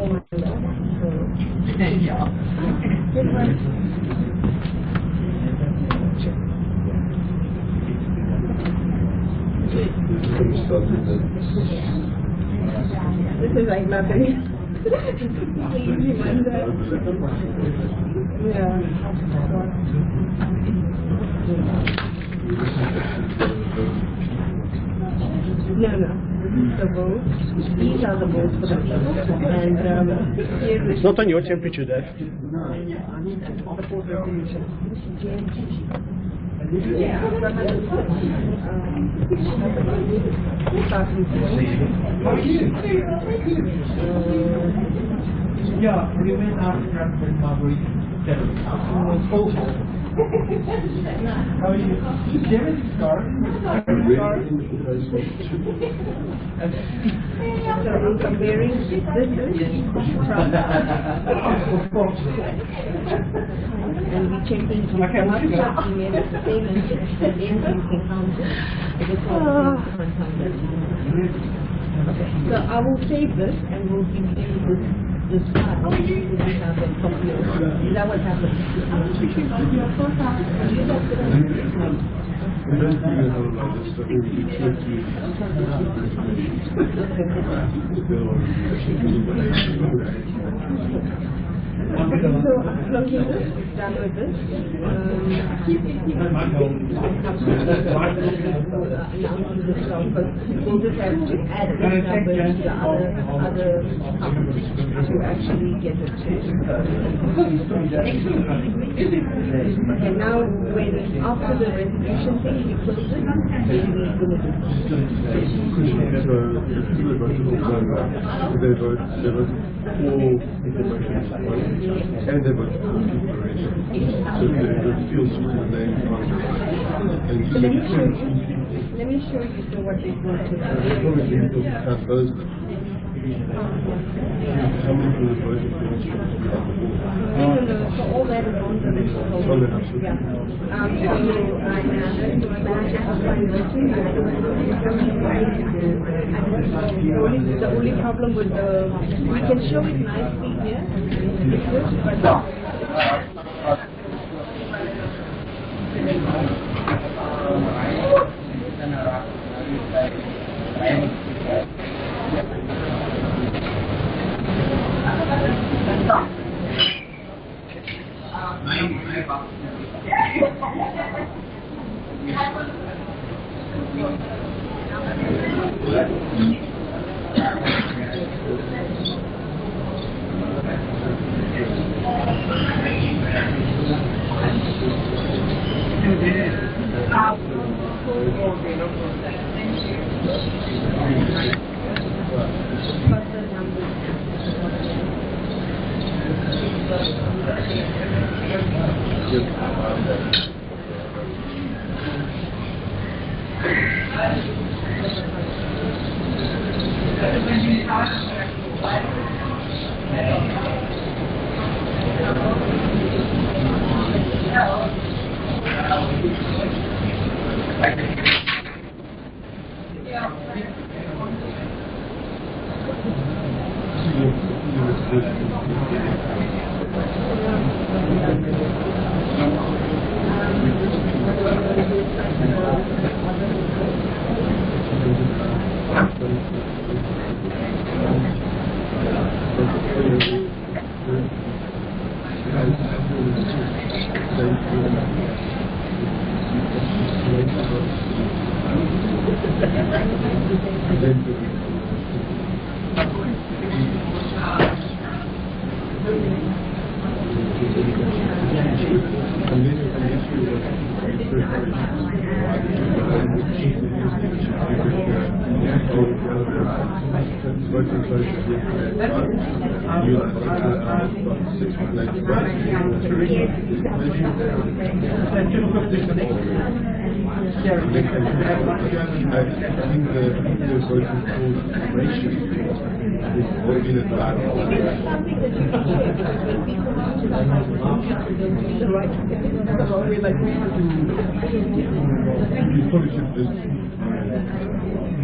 my left. Yeah. Good one. This is like nothing. Easy one there. Yeah. No. The votes. These are the votes for the people. And here it's not on your temperature, Dave. Yeah. Yeah, remain after transfer Marguerite. How are you? There is a star. So I'm comparing this is from and we checking from email the same message and then you can count it. Okay, so I will save this and we'll give you this file. We have a computer. Is that what happened? So, looking this, done with this. We'll just have to add this number to the other to actually get it to. And now, when after the resolution thing, you close it, then we're going to and they vote for so they feels to the name let me show you so what they want to do. How many people voted for this? No, so all that is on the list. So the only problem with the, we can show it nicely here, but You probably should have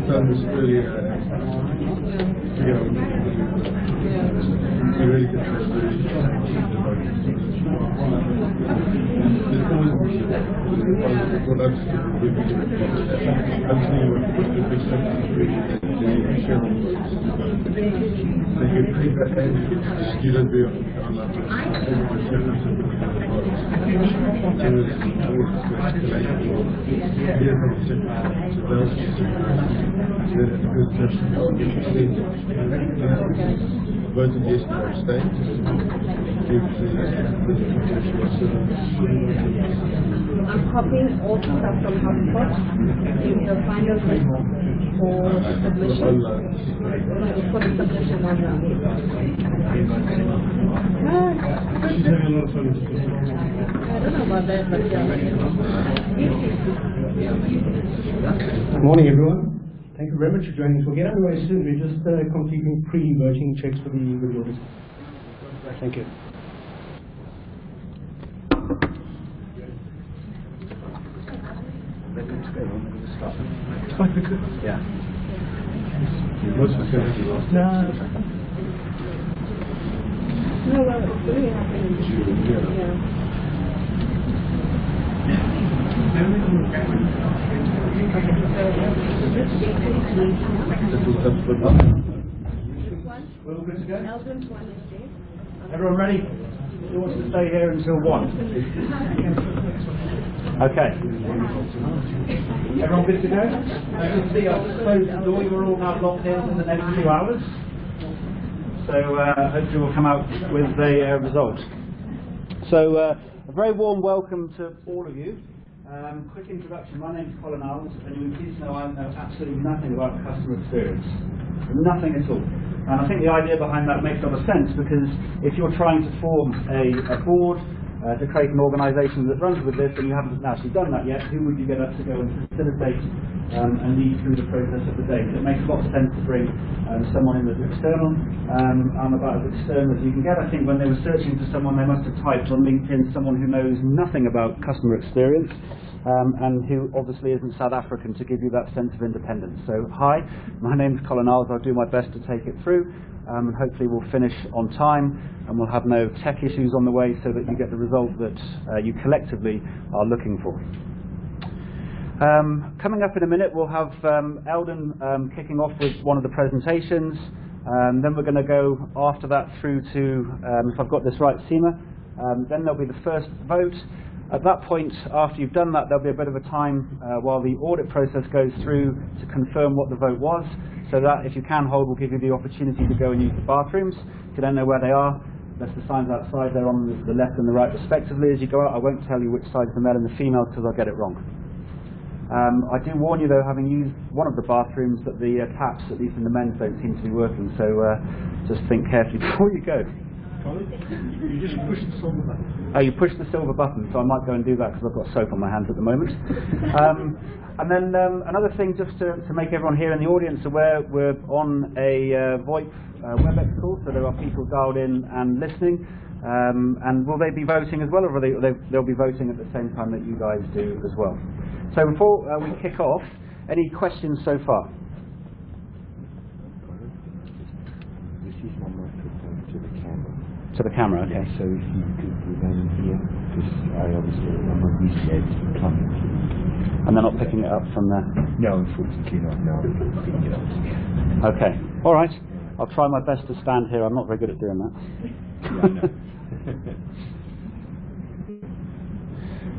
done this earlier. what I'm saying, I'm saying what the big they can create that and student way of but in this state, I'm copying all the stuff from HubSpot in the final list for submission. For the submission on the she's having a lot of fun. I don't know about that, but Good morning, everyone. Thank you very much for joining us. We'll get underway soon. We're just completing pre-voting checks for the audit. Thank you. Yeah. Most of the No. no, well, it's really happening. Yeah. We're all good to go? Elgin's one is Dave. Everyone ready? Who wants to stay here until 1? Okay. Everyone good to go? As you can see, I've just closed the door. You're all now locked in for the next 2 hours. So hopefully we'll come out with a result. So a very warm welcome to all of you. Quick introduction, my name's Colin Arles, and you please know I know absolutely nothing about customer experience. Nothing at all. And I think the idea behind that makes a lot of sense, because if you're trying to form a board to create an organisation that runs with this, and you haven't actually done that yet, who would you get us to go and facilitate and lead through the process of the day? So it makes a lot of sense to bring someone in that's external. I'm about as external as you can get. I think when they were searching for someone, they must have typed on LinkedIn someone who knows nothing about customer experience. And who obviously isn't South African to give you that sense of independence. So hi, my name's Colin Arles. I'll do my best to take it through, and hopefully we'll finish on time, and we'll have no tech issues on the way, so that you get the result that you collectively are looking for. Coming up in a minute, we'll have Eldon kicking off with one of the presentations. Then we're going to go after that through to, if I've got this right, Seema. Then there'll be the first vote. At that point, after you've done that, there'll be a bit of a time while the audit process goes through to confirm what the vote was, so that if you can hold, we'll give you the opportunity to go and use the bathrooms. If you don't know where they are, there's the signs outside. They're on the left and the right respectively. As you go out, I won't tell you which side's the male and the female, because I'll get it wrong. I do warn you, though, having used one of the bathrooms, that the taps, at least in the men's, don't seem to be working, so just think carefully before you go. You just push the silver button. Oh, you push the silver button, so I might go and do that because I've got soap on my hands at the moment. And then another thing, just to make everyone here in the audience aware, we're on a VoIP WebEx call, so there are people dialed in and listening. And will they be voting as well, or they'll be voting at the same time that you guys do as well? So before we kick off, any questions so far? To the camera, okay. Yeah, so if you could remain here, because I obviously remember these guys coming. And they're not picking it up from there? No, unfortunately not. No, picking it up. Okay, all right. I'll try my best to stand here. I'm not very good at doing that. Yeah, I know.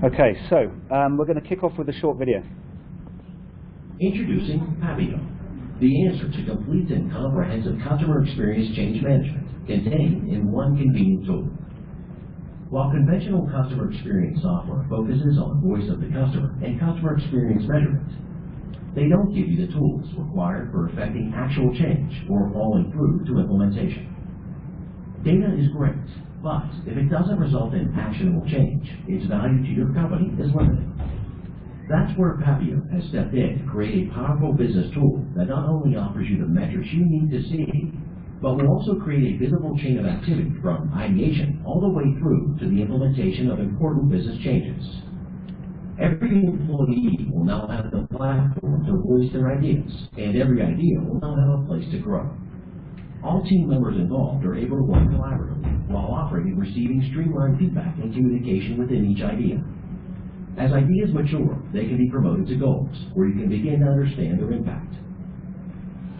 Okay, so we're going to kick off with a short video. Introducing Papio, the answer to complete and comprehensive customer experience change management, contained in one convenient tool. While conventional customer experience software focuses on voice of the customer and customer experience measurement, they don't give you the tools required for effecting actual change or following through to implementation. Data is great, but if it doesn't result in actionable change, its value to your company is limited. That's where Papio has stepped in to create a powerful business tool that not only offers you the metrics you need to see, but will also create a visible chain of activity from ideation all the way through to the implementation of important business changes. Every employee will now have the platform to voice their ideas, and every idea will now have a place to grow. All team members involved are able to work collaboratively while offering and receiving streamlined feedback and communication within each idea. As ideas mature, they can be promoted to goals, where you can begin to understand their impact.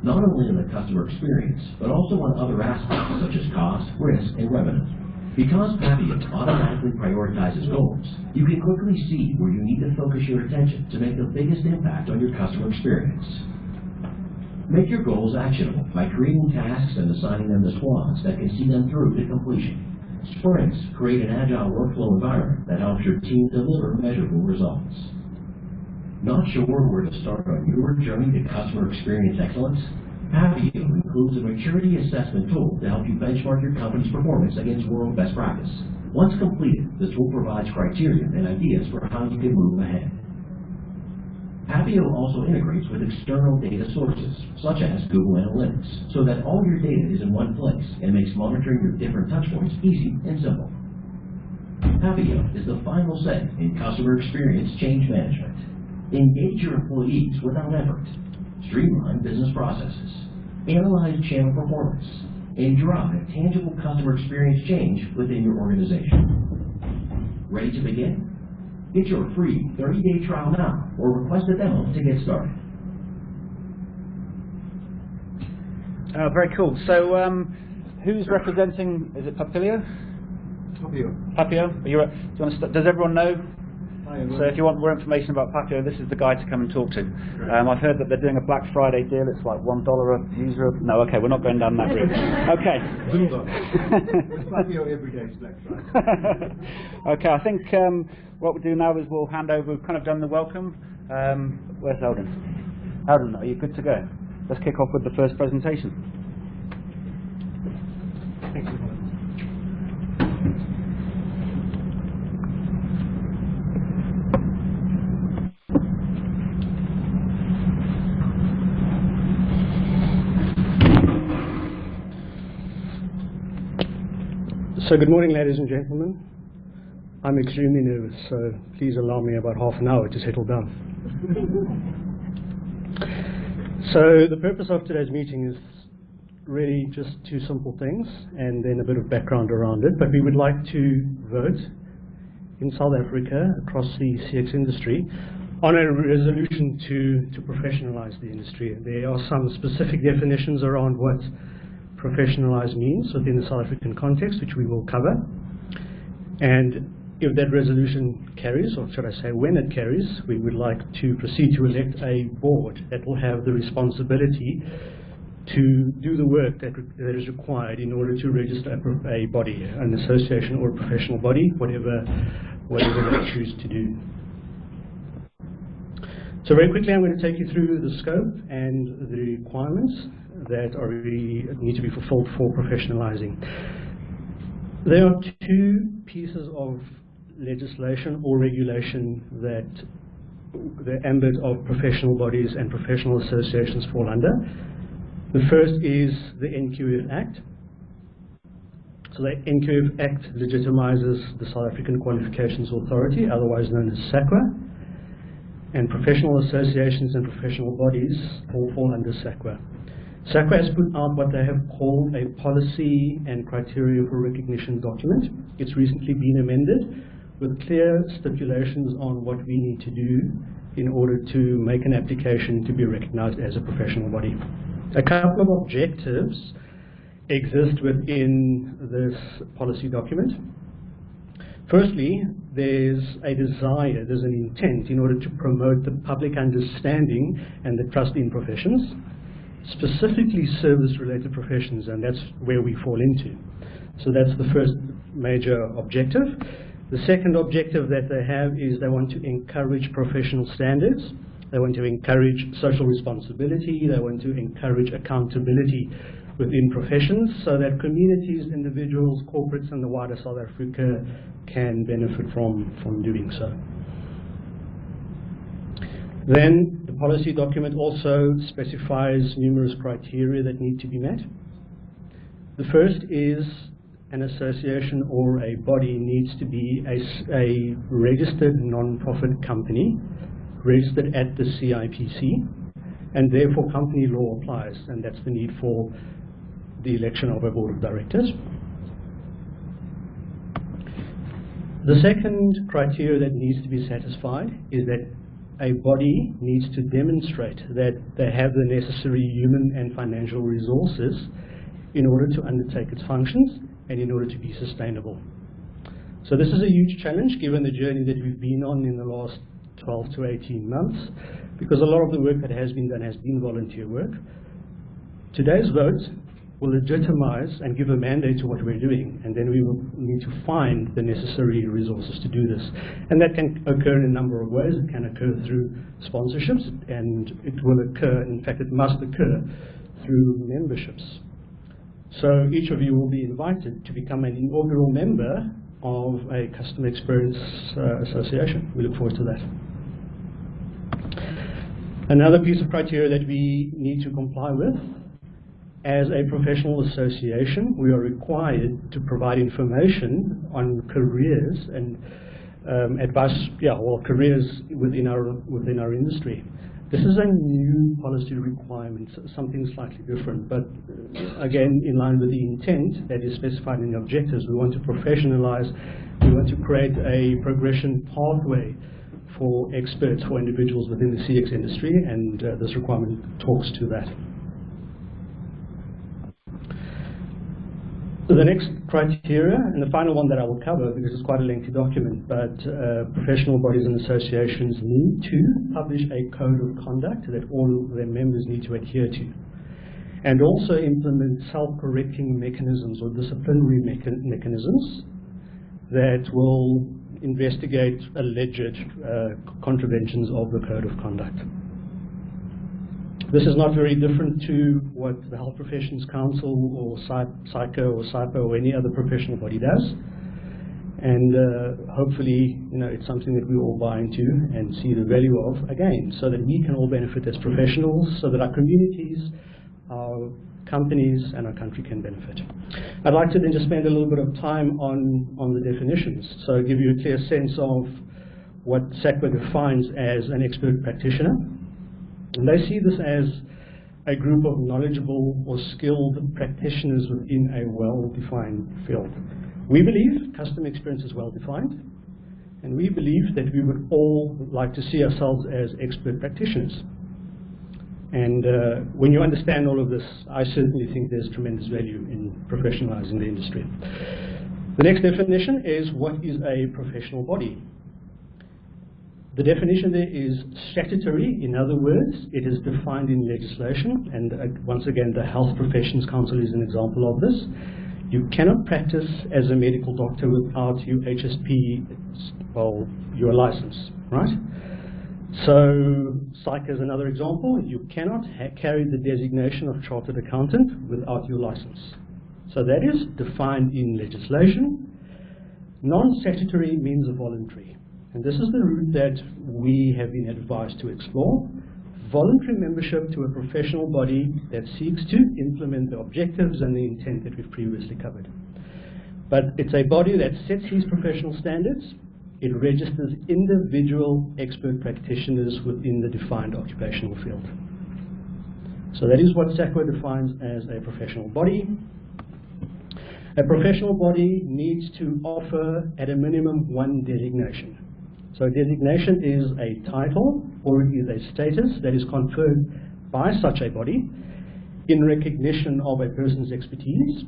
Not only in the customer experience, but also on other aspects such as cost, risk, and revenue. Because Papio automatically prioritizes goals, you can quickly see where you need to focus your attention to make the biggest impact on your customer experience. Make your goals actionable by creating tasks and assigning them to squads that can see them through to completion. Sprints create an agile workflow environment that helps your team deliver measurable results. Not sure where to start on your journey to customer experience excellence? Papio includes a maturity assessment tool to help you benchmark your company's performance against world best practice. Once completed, the tool provides criteria and ideas for how you can move ahead. Papio also integrates with external data sources, such as Google Analytics, so that all your data is in one place and makes monitoring your different touchpoints easy and simple. Papio is the final say in customer experience change management. Engage your employees without effort. Streamline business processes. Analyze channel performance. And drive tangible customer experience change within your organization. Ready to begin? Get your free 30-day trial now, or request a demo to get started. Very cool. So, who's representing? Is it Papio? Papio. Are you? Do you want to does everyone know? So, if you want more information about Papio, this is the guy to come and talk to. I've heard that they're doing a Black Friday deal. It's like $1 a user. No, okay, we're not going down that route. Okay. Papio every day is Black Friday. Okay, I think what we'll do now is we'll hand over. We've kind of done the welcome. Where's Eldon? Eldon, are you good to go? Let's kick off with the first presentation. Thank you. So good morning, ladies and gentlemen. I'm extremely nervous, so please allow me about half an hour to settle down. So the purpose of today's meeting is really just two simple things and then a bit of background around it. But we would like to vote in South Africa across the CX industry on a resolution to professionalize the industry. There are some specific definitions around what professionalize means within the South African context, which we will cover. And if that resolution carries, or should I say when it carries, we would like to proceed to elect a board that will have the responsibility to do the work that is required in order to register a body, an association or a professional body, whatever they choose to do. So very quickly I'm going to take you through the scope and the requirements that need to be fulfilled for professionalizing. There are two pieces of legislation or regulation that the ambit of professional bodies and professional associations fall under. The first is the NQF Act. So the NQF Act legitimizes the South African Qualifications Authority, otherwise known as SAQA, and professional associations and professional bodies all fall under SAQA. SAQA has put out what they have called a policy and criteria for recognition document. It's recently been amended with clear stipulations on what we need to do in order to make an application to be recognized as a professional body. A couple of objectives exist within this policy document. Firstly, there's a desire, there's an intent in order to promote the public understanding and the trust in professions, specifically service-related professions, and that's where we fall into. So that's the first major objective. The second objective that they have is they want to encourage professional standards. They want to encourage social responsibility. They want to encourage accountability within professions so that communities, individuals, corporates, and the wider South Africa can benefit from doing so. Then the policy document also specifies numerous criteria that need to be met. The first is an association or a body needs to be a registered non-profit company, registered at the CIPC, and therefore company law applies, and that's the need for the election of a board of directors. The second criteria that needs to be satisfied is that a body needs to demonstrate that they have the necessary human and financial resources in order to undertake its functions and in order to be sustainable. So this is a huge challenge given the journey that we've been on in the last 12 to 18 months, because a lot of the work that has been done has been volunteer work. Today's vote will legitimize and give a mandate to what we're doing, and then we will need to find the necessary resources to do this. And that can occur in a number of ways. It can occur through sponsorships, and it will occur, in fact it must occur, through memberships. So each of you will be invited to become an inaugural member of a Customer Experience Association. We look forward to that. Another piece of criteria that we need to comply with: as a professional association, we are required to provide information on careers and advice, careers within our industry. This is a new policy requirement, something slightly different, but again, in line with the intent that is specified in the objectives. We want to professionalize, we want to create a progression pathway for experts, for individuals within the CX industry, and this requirement talks to that. So the next criteria, and the final one that I will cover because it's quite a lengthy document, but professional bodies and associations need to publish a code of conduct that all their members need to adhere to, and also implement self-correcting mechanisms or disciplinary mechanisms that will investigate alleged contraventions of the code of conduct. This is not very different to what the Health Professions Council or SAQA or SAPA or any other professional body does. And hopefully, it's something that we all buy into and see the value of, again, so that we can all benefit as professionals, so that our communities, our companies, and our country can benefit. I'd like to then just spend a little bit of time on the definitions, so give you a clear sense of what SAQA defines as an expert practitioner. And they see this as a group of knowledgeable or skilled practitioners within a well-defined field. We believe customer experience is well-defined, and we believe that we would all like to see ourselves as expert practitioners. And when you understand all of this, I certainly think there's tremendous value in professionalizing the industry. The next definition is, what is a professional body? The definition there is statutory. In other words, it is defined in legislation, and once again, the Health Professions Council is an example of this. You cannot practice as a medical doctor without your HSP, your license, right? So, SAQA is another example. You cannot carry the designation of chartered accountant without your license. So that is defined in legislation. Non-statutory means voluntary. And this is the route that we have been advised to explore. Voluntary membership to a professional body that seeks to implement the objectives and the intent that we've previously covered. But it's a body that sets these professional standards. It registers individual expert practitioners within the defined occupational field. So that is what SAQA defines as a professional body. A professional body needs to offer at a minimum one designation. So designation is a title or it is a status that is conferred by such a body in recognition of a person's expertise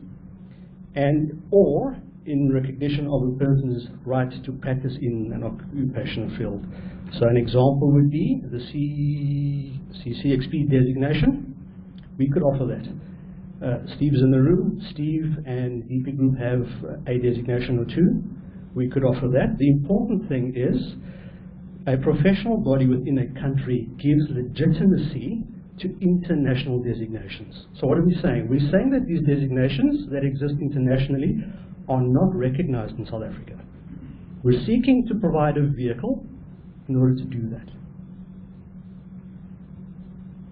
and or in recognition of a person's right to practice in an occupational field. So an example would be the CXP designation. We could offer that. Steve's in the room. Steve and DP Group have a designation or two. We could offer that. The important thing is a professional body within a country gives legitimacy to international designations. So what are we saying? We're saying that these designations that exist internationally are not recognized in South Africa. We're seeking to provide a vehicle in order to do that.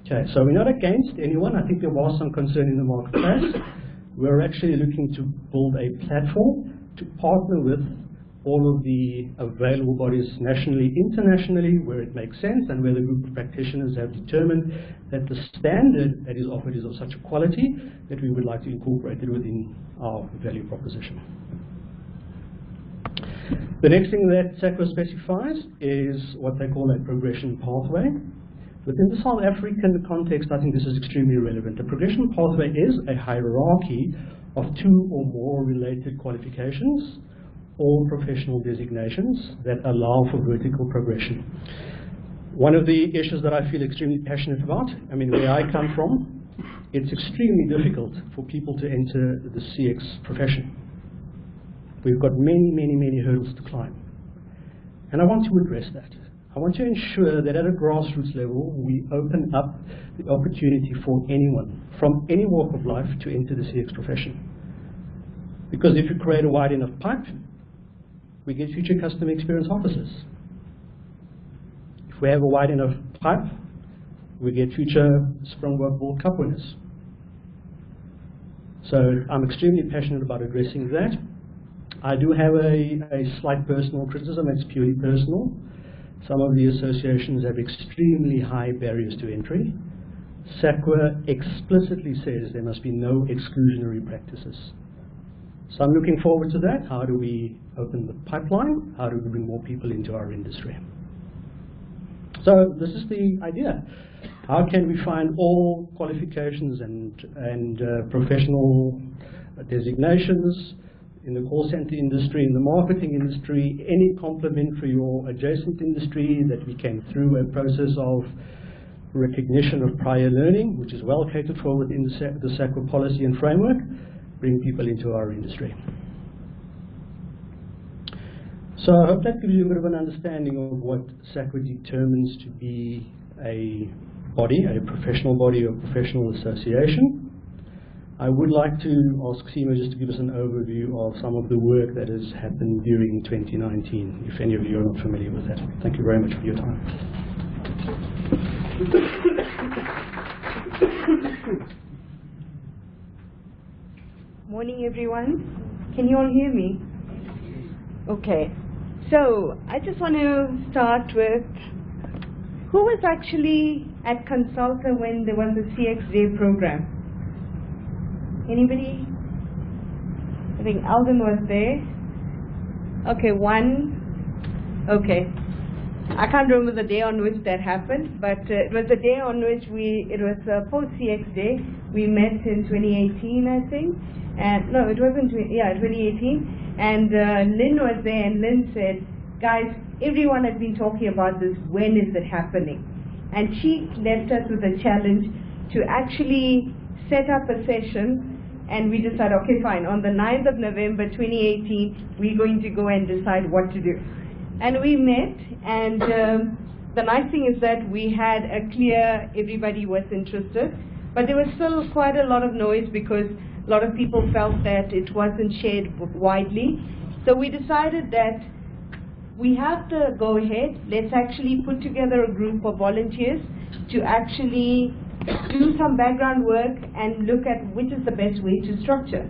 Okay, so we're not against anyone. I think there was some concern in the marketplace. We're actually looking to build a platform to partner with all of the available bodies nationally, internationally, where it makes sense and where the group of practitioners have determined that the standard that is offered is of such a quality that we would like to incorporate it within our value proposition. The next thing that SAQA specifies is what they call a progression pathway. Within the South African context, I think this is extremely relevant. A progression pathway is a hierarchy of 2 or more related qualifications or professional designations that allow for vertical progression. One of the issues that I feel extremely passionate about, I mean, where I come from, it's extremely difficult for people to enter the CX profession. We've got many hurdles to climb. And I want to address that. I want to ensure that at a grassroots level, we open up the opportunity for anyone, from any walk of life, to enter the CX profession. Because if you create a wide enough pipe, we get future customer experience officers. If we have a wide enough pipe, we get future Springbok World Cup winners. So I'm extremely passionate about addressing that. I do have a slight personal criticism. It's purely personal. Some of the associations have extremely high barriers to entry. SAQA explicitly says there must be no exclusionary practices. So I'm looking forward to that. How do we open the pipeline? How do we bring more people into our industry? So this is the idea. How can we find all qualifications and professional designations in the call center industry, in the marketing industry, any complementary or adjacent industry, that we can, through a process of recognition of prior learning, which is well catered for within the SAQA policy and framework, bring people into our industry. So I hope that gives you a bit of an understanding of what SAQA determines to be a body, a professional body or professional association. I would like to ask Seema just to give us an overview of some of the work that has happened during 2019, if any of you are not familiar with that. Thank you very much for your time. Morning, everyone. Can you all hear me? Okay. So I just want to start with who was actually at Consulta when there was a CXSA program? Anybody? I think Alden was there. Okay, one. Okay. I can't remember the day on which that happened, but it was the day on which it was post-CX Day. We met in 2018, I think. And no, it wasn't, 2018. And Lynn was there, and Lynn said, guys, everyone has been talking about this. When is it happening? And she left us with a challenge to actually set up a session. And we decided, okay, fine, on the 9th of November 2018, we're going to go and decide what to do. And we met, and the nice thing is that we had a clear, everybody was interested, but there was still quite a lot of noise because a lot of people felt that it wasn't shared widely. So we decided that we have to go ahead, let's actually put together a group of volunteers to actually do some background work and look at which is the best way to structure.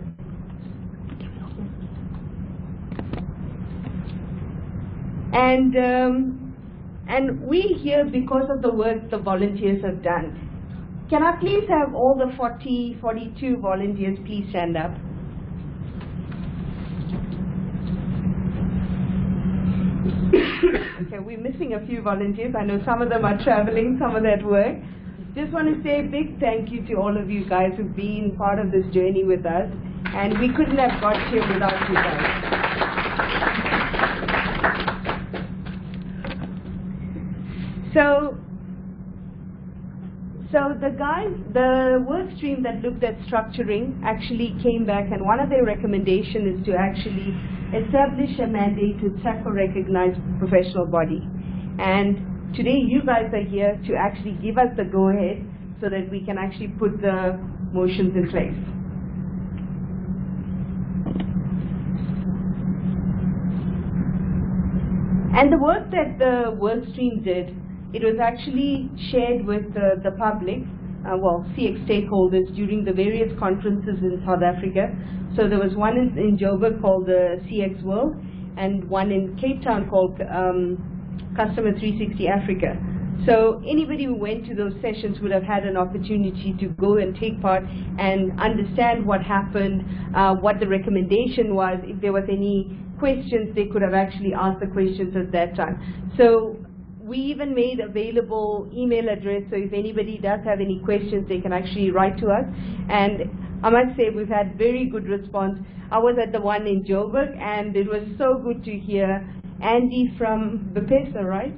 And we here because of the work the volunteers have done. Can I please have all the 42 volunteers please stand up? Okay, we're missing a few volunteers. I know some of them are traveling, some of them at work. Just want to say a big thank you to all of you guys who've been part of this journey with us. And we couldn't have got here without you guys. So the work stream that looked at structuring actually came back, and one of their recommendations is to actually establish a mandated SAQA recognized professional body. And today you guys are here to actually give us the go-ahead so that we can actually put the motions in place. And the work that the work stream did, it was actually shared with the public, CX stakeholders during the various conferences in South Africa. So there was one in Joburg called the CX World, and one in Cape Town called Customer 360 Africa. So anybody who went to those sessions would have had an opportunity to go and take part and understand what happened, what the recommendation was, if there was any questions, they could have actually asked the questions at that time. So we even made available email address, so if anybody does have any questions, they can actually write to us. And I must say, we've had very good response. I was at the one in Joburg, and it was so good to hear Andy from Bepesa, right,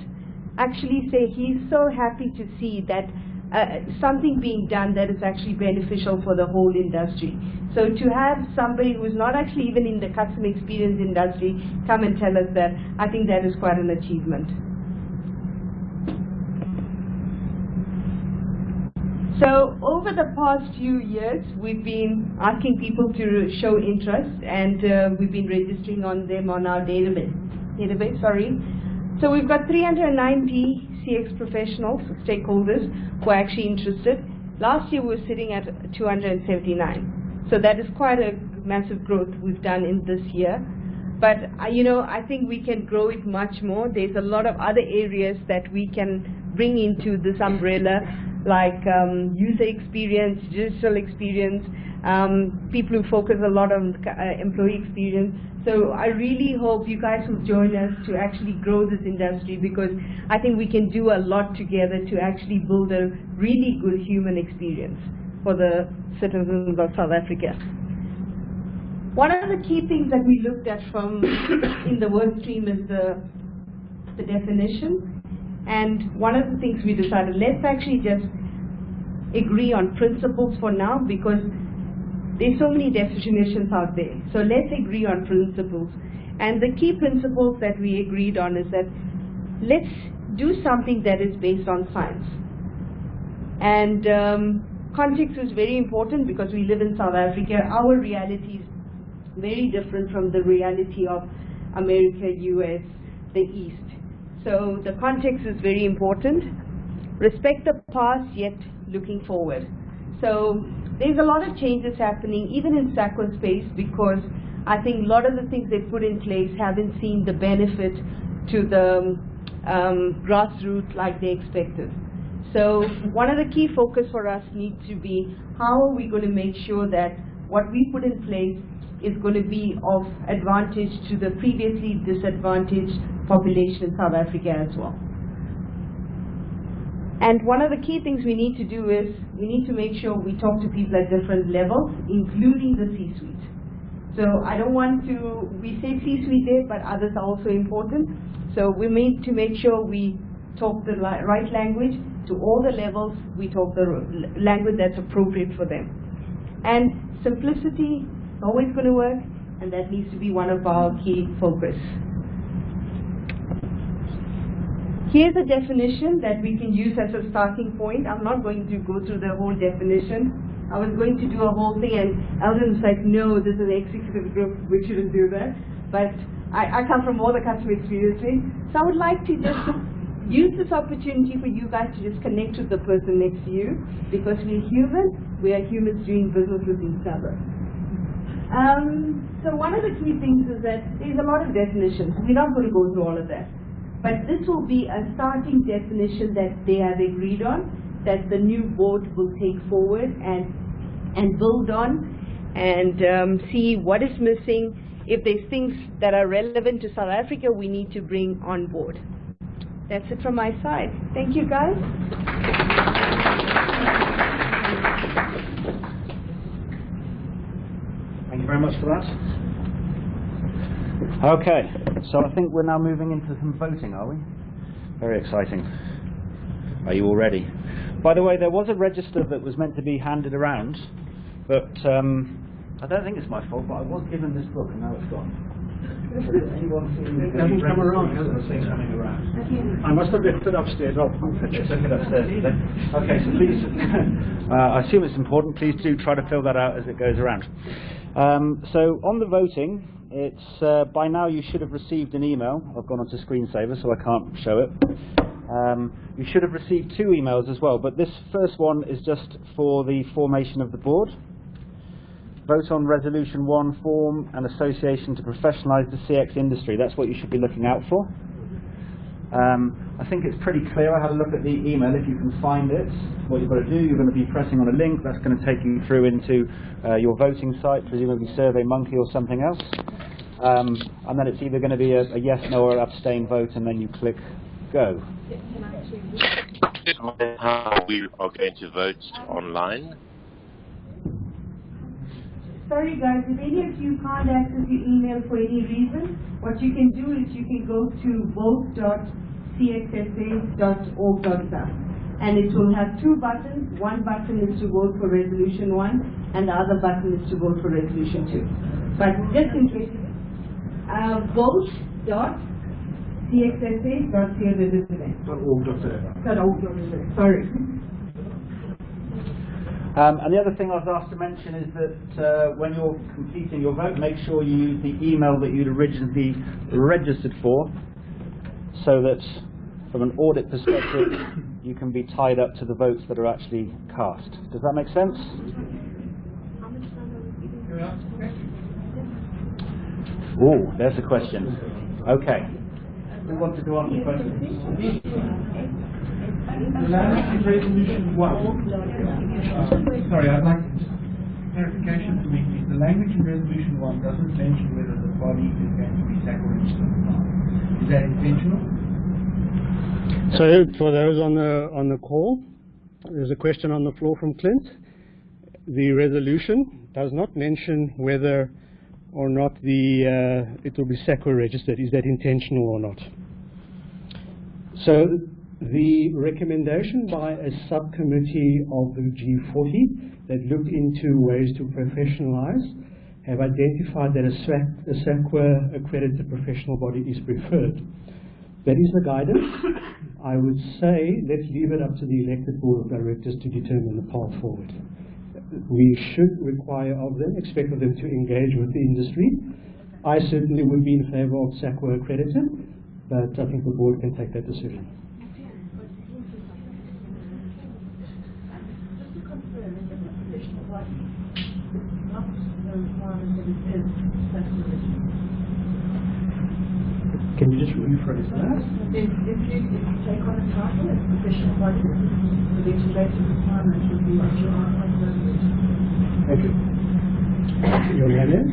actually say he's so happy to see that something being done that is actually beneficial for the whole industry. So to have somebody who's not actually even in the customer experience industry come and tell us that, I think that is quite an achievement. So over the past few years, we've been asking people to show interest, and we've been registering on them on our database. So we've got 390 CX professionals, stakeholders, who are actually interested. Last year we were sitting at 279. So that is quite a massive growth we've done in this year. But I think we can grow it much more. There's a lot of other areas that we can bring into this umbrella, like user experience, digital experience, people who focus a lot on employee experience. So I really hope you guys will join us to actually grow this industry, because I think we can do a lot together to actually build a really good human experience for the citizens of South Africa. One of the key things that we looked at from in the work stream is the definition. And one of the things we decided, let's actually just agree on principles for now, because there's so many definitions out there. So let's agree on principles. And the key principles that we agreed on is that let's do something that is based on science. And context is very important, because we live in South Africa. Our reality is very different from the reality of America, US, the East. So the context is very important. Respect the past, yet looking forward. So there's a lot of changes happening, even in SAQA space, because I think a lot of the things they put in place haven't seen the benefit to the grassroots like they expected. So one of the key focus for us needs to be, how are we going to make sure that what we put in place is going to be of advantage to the previously disadvantaged population in South Africa as well. And one of the key things we need to do is, we need to make sure we talk to people at different levels, including the C-suite. So I don't want to, we say C-suite there, but others are also important. So we need to make sure we talk the right language to all the levels, we talk the language that's appropriate for them. And simplicity is always going to work, and that needs to be one of our key focus. Here's a definition that we can use as a starting point. I'm not going to go through the whole definition. I was going to do a whole thing, and Eldon was like, no, this is an executive group, we shouldn't do that. But I come from all the customer experience team, so I would like to just use this opportunity for you guys to just connect with the person next to you, because we're human, we are humans doing business with each other. So one of the key things is that there's a lot of definitions. We're not going to go through all of that. But this will be a starting definition that they have agreed on, that the new board will take forward and build on, and see what is missing. If there's things that are relevant to South Africa, we need to bring on board. That's it from my side. Thank you, guys. Thank you very much for that. Okay, so I think we're now moving into some voting, are we? Very exciting. Are you all ready? By the way, there was a register that was meant to be handed around, but I don't think it's my fault, but I was given this book and now it's gone. It hasn't come around, has it? I must have left it upstairs. Okay, so please, I assume it's important, please do try to fill that out as it goes around. So on the voting, it's by now you should have received an email. I've gone onto screensaver so I can't show it. You should have received 2 emails as well, but this first one is just for the formation of the board. Vote on Resolution 1 form and association to professionalise the CX industry. That's what you should be looking out for. I think it's pretty clear. I had a look at the email. If you can find it, what you've got to do, you're going to be pressing on a link. That's going to take you through into your voting site, presumably SurveyMonkey or something else. and then it's either going to be a yes, no, or abstain vote, and then you click go. Can I actually How we are going to vote online? Sorry guys, if any of you can't access your email for any reason, what you can do is you can go to vote.cxsa.org.za, and it will have two buttons. One button is to vote for Resolution 1, and the other button is to vote for Resolution 2. But just in case, vote.cxsa.org.za. Sorry. And the other thing I was asked to mention is that when you're completing your vote, make sure you use the email that you'd originally registered for, so that from an audit perspective you can be tied up to the votes that are actually cast. Does that make sense? Oh, there's a question. Okay. Who wanted to ask the question? The language in Resolution 1. Sorry, I'd like clarification to make this. The language in Resolution 1 doesn't mention whether the body is going to be SAQA registered or not. Is that intentional? So for those on the call, there's a question on the floor from Clint. The resolution does not mention whether or not it will be SAQA registered. Is that intentional or not? So the recommendation by a subcommittee of the G40 that looked into ways to professionalize have identified that a SAQA accredited professional body is preferred. That is the guidance. I would say let's leave it up to the elected board of directors to determine the path forward. We should require of them, expect of them to engage with the industry. I certainly would be in favor of SAQA accredited, but I think the board can take that decision. Can you just rephrase that? If you take on a title as professional body, the legislative requirement would be that you are on the Thank you. Your name is?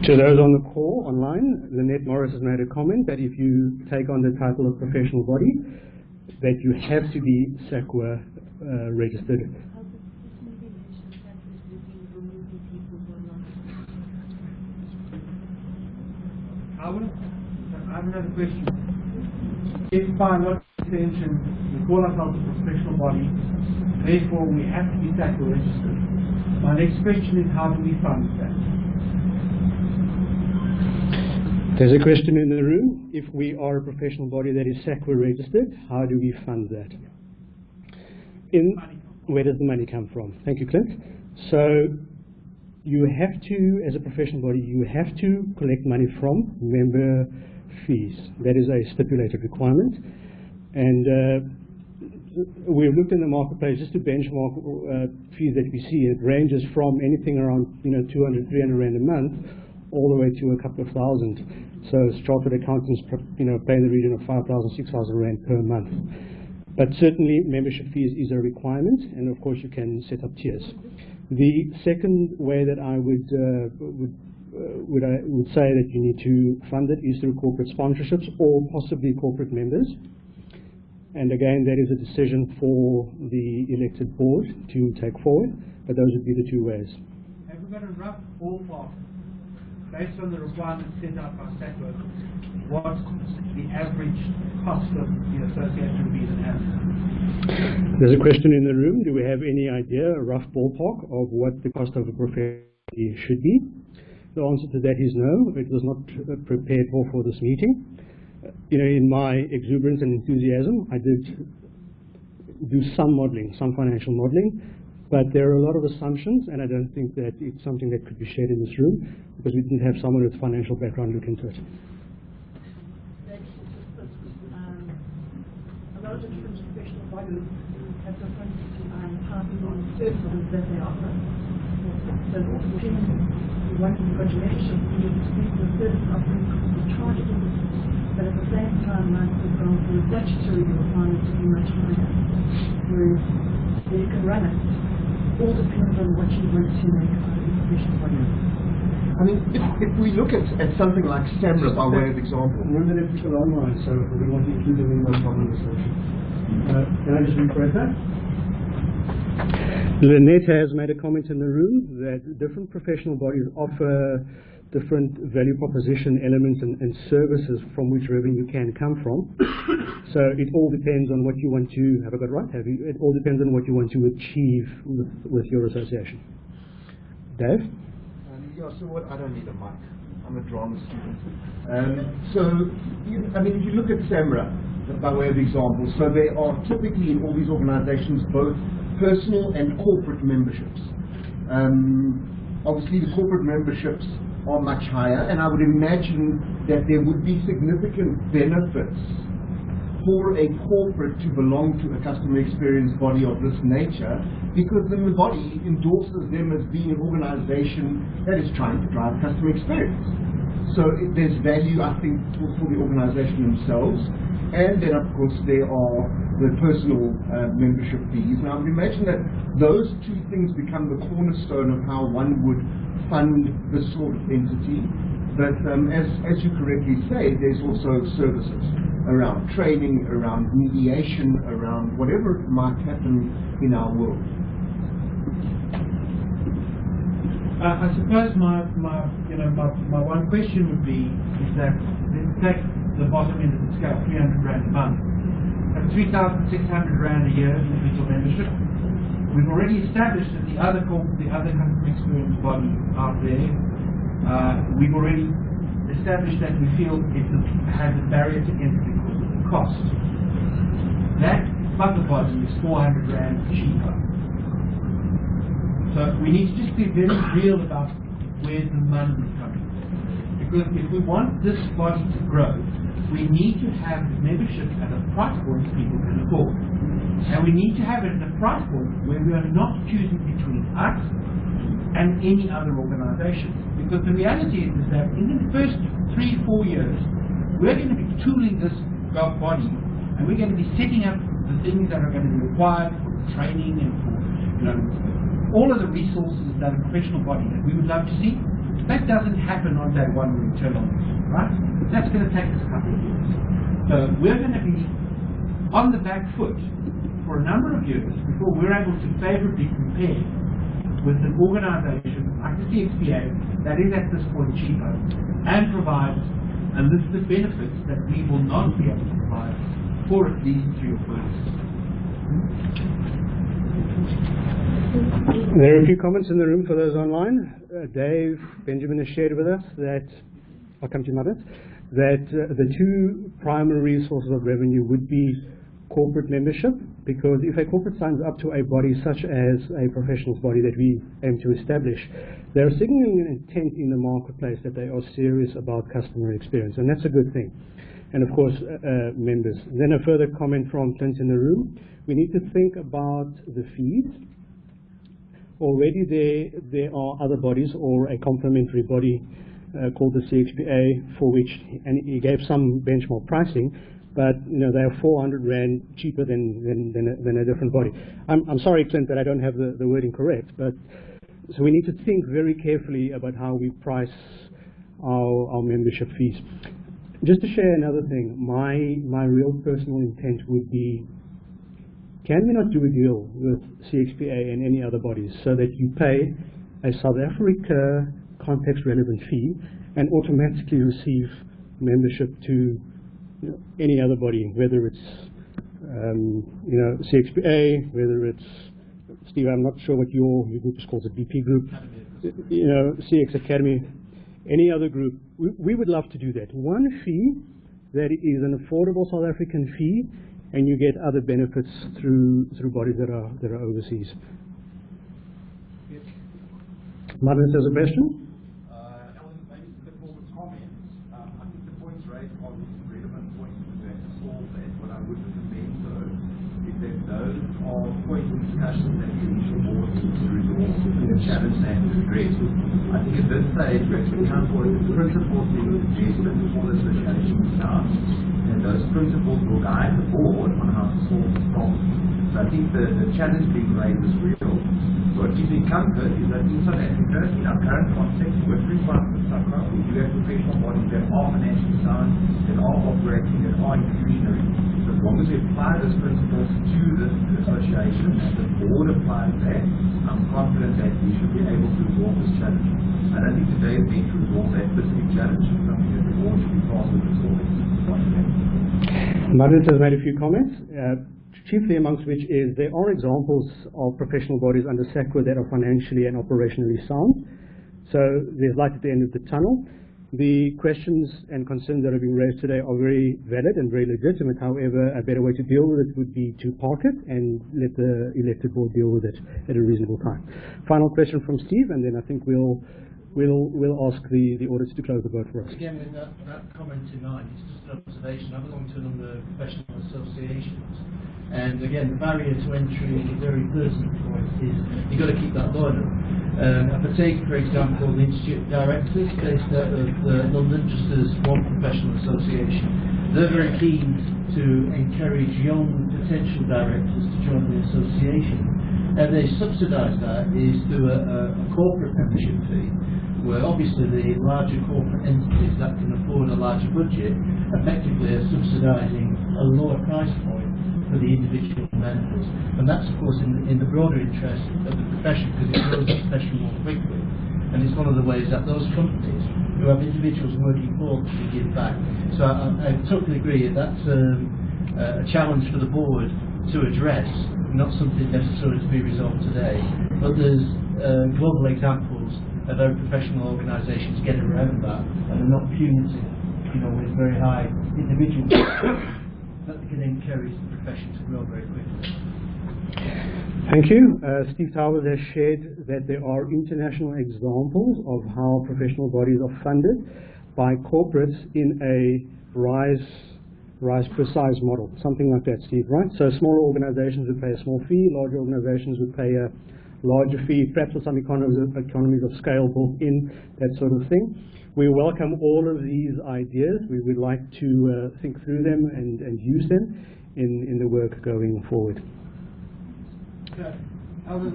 To those on the call online, Lynette Morris has made a comment that if you take on the title of professional body, that you have to be SAQA registered. I have another question. If by what extension we call ourselves a professional body, therefore we have to be SAQA registered, my next question is how do we fund that? There's a question in the room. If we are a professional body that is SAQA registered, how do we fund that? Where does the money come from? Thank you, Clint. So you have to, as a professional body, you have to collect money from member fees. That is a stipulated requirement. And we've looked in the marketplace just to benchmark fees that we see. It ranges from anything around 200, 300 Rand a month, all the way to a couple of thousand. So chartered accountants pay in the region of 5,000, 6,000 Rand per month. But certainly membership fees is a requirement, and of course you can set up tiers. The second way that I would say that you need to fund it is through corporate sponsorships or possibly corporate members. And again, that is a decision for the elected board to take forward, but those would be the two ways. Have we got a rough ballpark, based on the requirements set out by SAQA, what the average cost of the association would be that has? There's a question in the room. Do we have any idea, a rough ballpark of what the cost of a profession should be? The answer to that is no. It was not prepared for this meeting. In my exuberance and enthusiasm, I did do some modeling, some financial modeling, but there are a lot of assumptions, and I don't think that it's something that could be shared in this room because we didn't have someone with financial background look into it. A lot of different professional bodies have different parties and services that they offer. So once you've got your membership, you expect the service offering to be charged, but at the same time, like for example, the statutory requirements to be much higher, whereas you can run it all depends on what you want to make out of the professional body. I mean, if we look at something like SAMRA by way of example. Remember that people are online, so we want to include them in the conversation. Can I just rephrase that? Lynette has made a comment in the room that different professional bodies offer different value proposition elements and services from which revenue can come from. So it all depends on what you want to, have I got it right? It all depends on what you want to achieve with your association. Dave? Yeah, so what, I don't need a mic. I'm a drama student. I mean, if you look at SAMRA, by way of example, so there are typically in all these organizations both personal and corporate memberships. Obviously the corporate memberships are much higher, and I would imagine that there would be significant benefits for a corporate to belong to a customer experience body of this nature, because then the body endorses them as being an organization that is trying to drive customer experience. So there's value, I think, for the organization themselves. And then, of course, there are the personal membership fees. Now, I would imagine that those two things become the cornerstone of how one would fund this sort of entity. But as you correctly say, there's also services around training, around mediation, around whatever might happen in our world. I suppose my one question would be is that let's take the bottom end of the scale, 300 rand a month. At 3,600 rand a year individual membership, we've already established that the other customer experience body out there, we've already established that we feel it has a barrier to entry because of the cost. That other body is 400 rand cheaper. So we need to just be very real about where the money is coming from. Because if we want this body to grow, we need to have membership at a price point people can afford. And we need to have it at a price point where we are not choosing between us and any other organization. Because the reality is that in the first 3-4 years, we're going to be tooling this body, and we're going to be setting up the things that are going to be required for training and for, all of the resources that a professional body that we would love to see. That doesn't happen on day one when we turn on this, right? That's going to take us a couple of years. So we're going to be on the back foot for a number of years before we're able to favorably compare with an organization like the CXSA that is at this point cheaper and provides a list of benefits that we will not be able to provide for at least 3 or 4 years. There are a few comments in the room for those online. Dave, Benjamin has shared with us that, I'll come to you in a minute, that the two primary sources of revenue would be corporate membership, because if a corporate signs up to a body such as a professionals body that we aim to establish, they're signaling an intent in the marketplace that they are serious about customer experience, and that's a good thing. And of course, members. Then a further comment from Clint in the room. We need to think about the fees. Already there are other bodies or a complementary body called the CXSA, for which, and he gave some benchmark pricing, but they are 400 rand cheaper than a different body. I'm sorry, Clint, that I don't have the wording correct, but so we need to think very carefully about how we price our membership fees. Just to share another thing, my real personal intent would be, can we not do a deal with CXSA and any other bodies so that you pay a South Africa context relevant fee and automatically receive membership to any other body, whether it's CXSA, whether it's, Steve, I'm not sure what your group is called, the BP group, CX Academy, any other group. We would love to do that. One fee that is an affordable South African fee, and you get other benefits through bodies that are overseas. Yes. Martin has a question. Alan, maybe a bit more comments. I think the points raised are relevant points that solve that. What I would recommend, though, is that those are points of discussion that the initial board needs to resolve and challenge and address. I think at this stage, we actually come forward with principles being suggested before the association starts. And those principles will guide the board on how to solve the problem. So I think the challenge being raised is real, but comfort is that in South Africa, in our current context, we're free from SAQA. We do have professional bodies that are financially sound, that are operating, that are inclusionary. So as long as we apply those principles to the association and the board applies that, I'm confident that we should be able to resolve this challenge. I don't think today is meant to resolve that specific challenge. It's something that the board should be tasked with resolving. Margaret has made a few comments, chiefly amongst which is there are examples of professional bodies under SAQA that are financially and operationally sound. So there's light at the end of the tunnel. The questions and concerns that are being raised today are very valid and very legitimate. However, a better way to deal with it would be to park it and let the elected board deal with it at a reasonable time. Final question from Steve, and then I think we'll ask the auditors to close the vote for us. Again, with that comment in mind, it's just an observation. I belong to a number of professional associations, and again, the barrier to entry, a very personal point, is you've got to keep that line up. If I take, for example, the Institute of Directors based out of London, just as one professional association, they're very keen to encourage young potential directors to join the association. And they subsidise that is through a corporate membership fee, where obviously the larger corporate entities that can afford a larger budget effectively are subsidising a lower price point for the individual members. And that's of course in the broader interest of the profession, because it grows the profession more quickly. And it's one of the ways that those companies who have individuals working for them can give back. So I totally agree that's a challenge for the board to address, not something necessarily to be resolved today. But there's global examples of how professional organisations get around that, and they're not punitive, with very high individual that can encourage the profession to grow very quickly. Thank you. Steve Towers has shared that there are international examples of how professional bodies are funded by corporates in a rise per size model, something like that, Steve, right? So smaller organizations would pay a small fee, larger organizations would pay a larger fee, perhaps with some economies of scale built in, that sort of thing. We welcome all of these ideas. We would like to think through them and use them in the work going forward. I'm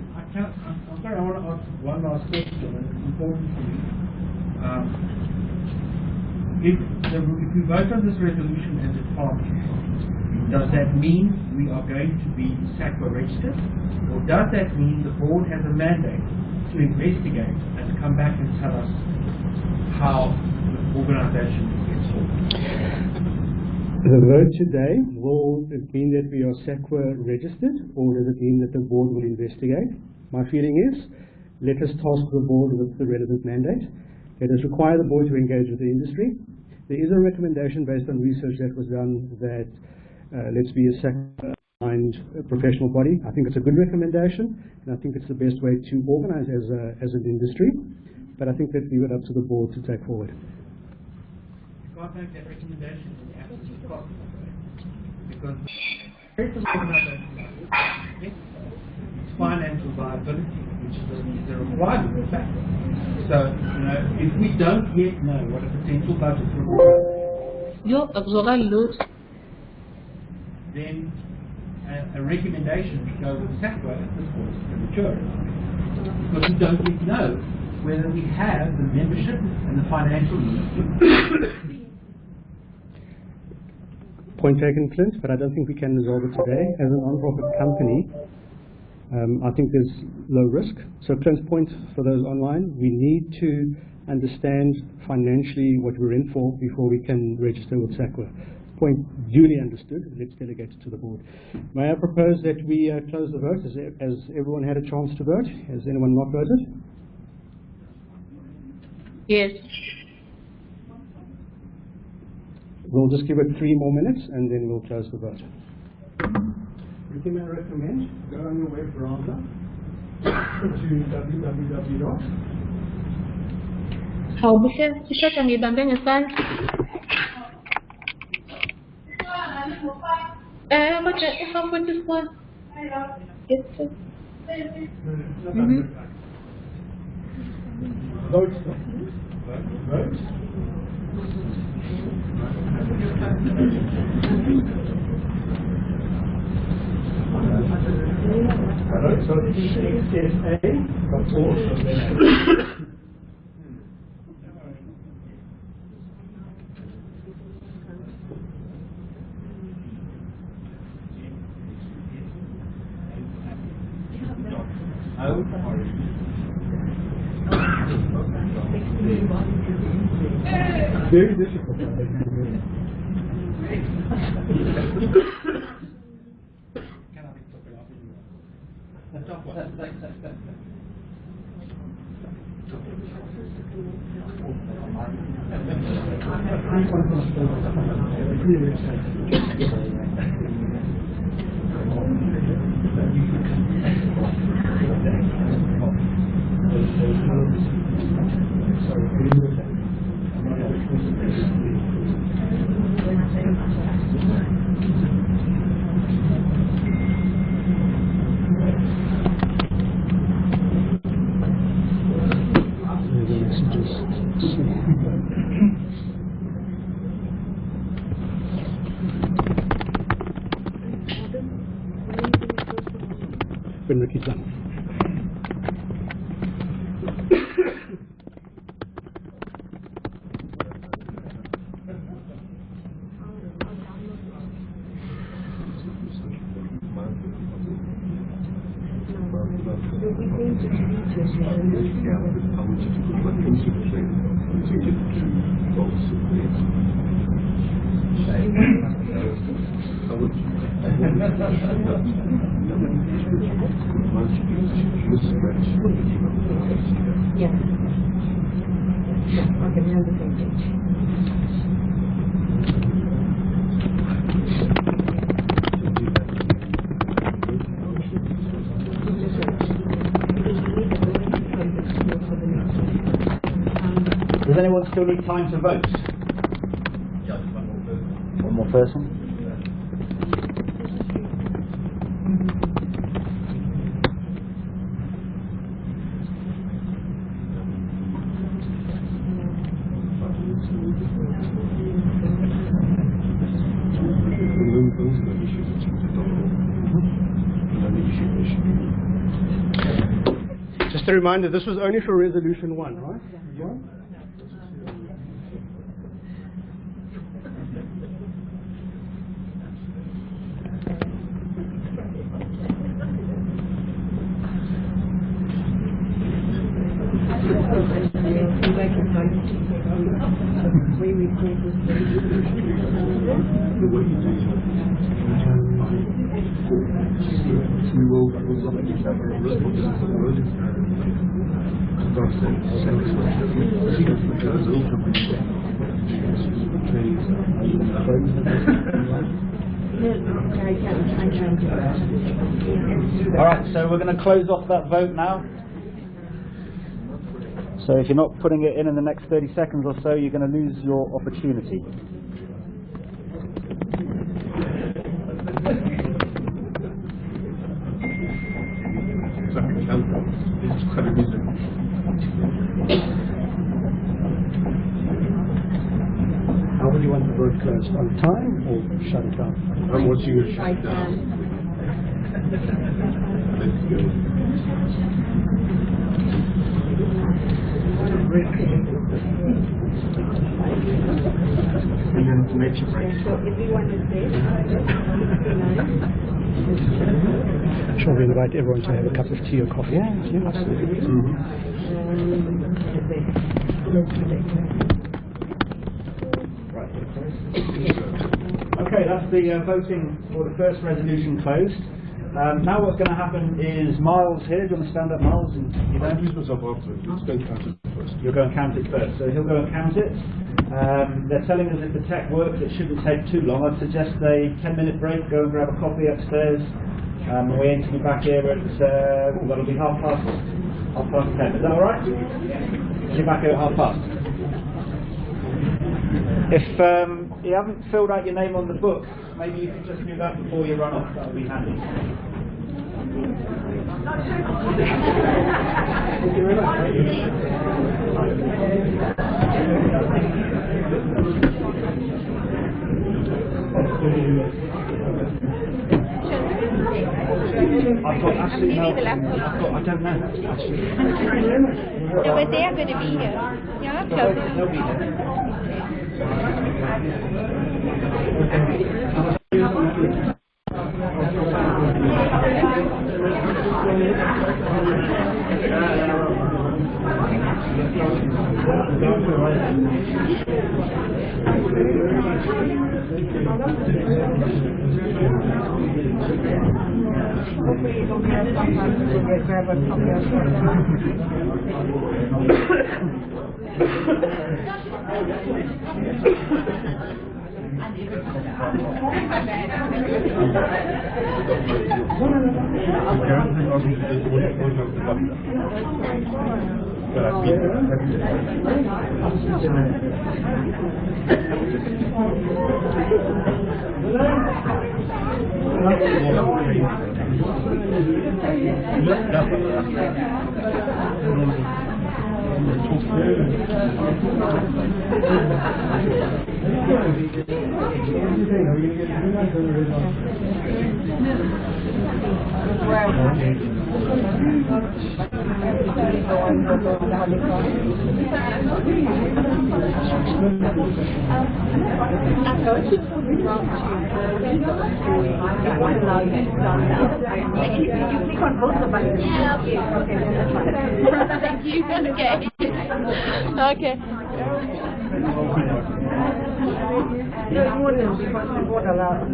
sorry, I want to ask one last question, and it's important for me. If we vote on this resolution as it passes, does that mean we are going to be SAQA registered? Or does that mean the board has a mandate to investigate and to come back and tell us how the organisation gets forward? The vote today, will it mean that we are SAQA registered, or does it mean that the board will investigate? My feeling is, let us task the board with the relevant mandate. Let us require the board to engage with the industry. There is a recommendation based on research that was done that let's be a SAQA-aligned professional body. I think it's a good recommendation, and I think it's the best way to organise as an industry. But I think let's leave it up to the board to take forward. You can't make that recommendation in the absence of cost, because it's an organisation like this, it's financial viability, which is a requirement factor. So, if we don't yet know what a potential budget will be, then a recommendation to go with SAQA at this point is premature, because we don't yet know whether we have the membership and the financial needs. Point taken, Clint, but I don't think we can resolve it today. As a non-profit company, I think there's low risk. So Clint's point for those online, we need to understand financially what we're in for before we can register with SAQA. Point duly understood. Let's delegate it to the board. May I propose that we close the vote? Has everyone had a chance to vote? Has anyone not voted? Yes. We'll just give it 3 more minutes and then we'll close the vote. Anything I recommend? Go on your web browser to www. Bisa kang ibangkan Evan. Macam how much is one? Yes. Vote. Vote. Hello, so CXSA, but also very difficult. When Ricky's done. Yeah. Okay, we're on the same page. Does anyone still need time to vote? One more person? Just a reminder, this was only for resolution 1, right? Alright, so we're going to close off that vote now. So if you're not putting it in the next 30 seconds or so, you're going to lose your opportunity. How would you want the vote closed? On time or shut it down? I'm watching you shut down. Let's go. And then nature break. So everyone is there. Shall we invite everyone to have a cup of tea or coffee? Yeah, absolutely. Okay, that's the voting for the first resolution closed. Now what's going to happen is Miles here. Do you want to stand up, Miles? And I'll use myself after. Let's go and count it first. You'll go and count it first. So he'll go and count it. They're telling us if the tech works, it shouldn't take too long. I'd suggest a 10-minute break. Go and grab a coffee upstairs. We aim to be back here at that'll be 10:30. 10:30. Is that all right? You're back here at 10:30. If you haven't filled out your name on the book, maybe you can just do that before you run off. That would be handy. Thank you very much. I've got absolutely no. leaving the laptop. I don't know. Actually. No, but they are going to be here. Yeah, tell them. They'll be here. Hopefully you don't have sometimes to grab a copy of Thank you. Okay. No, you wouldn't because you won't allow it.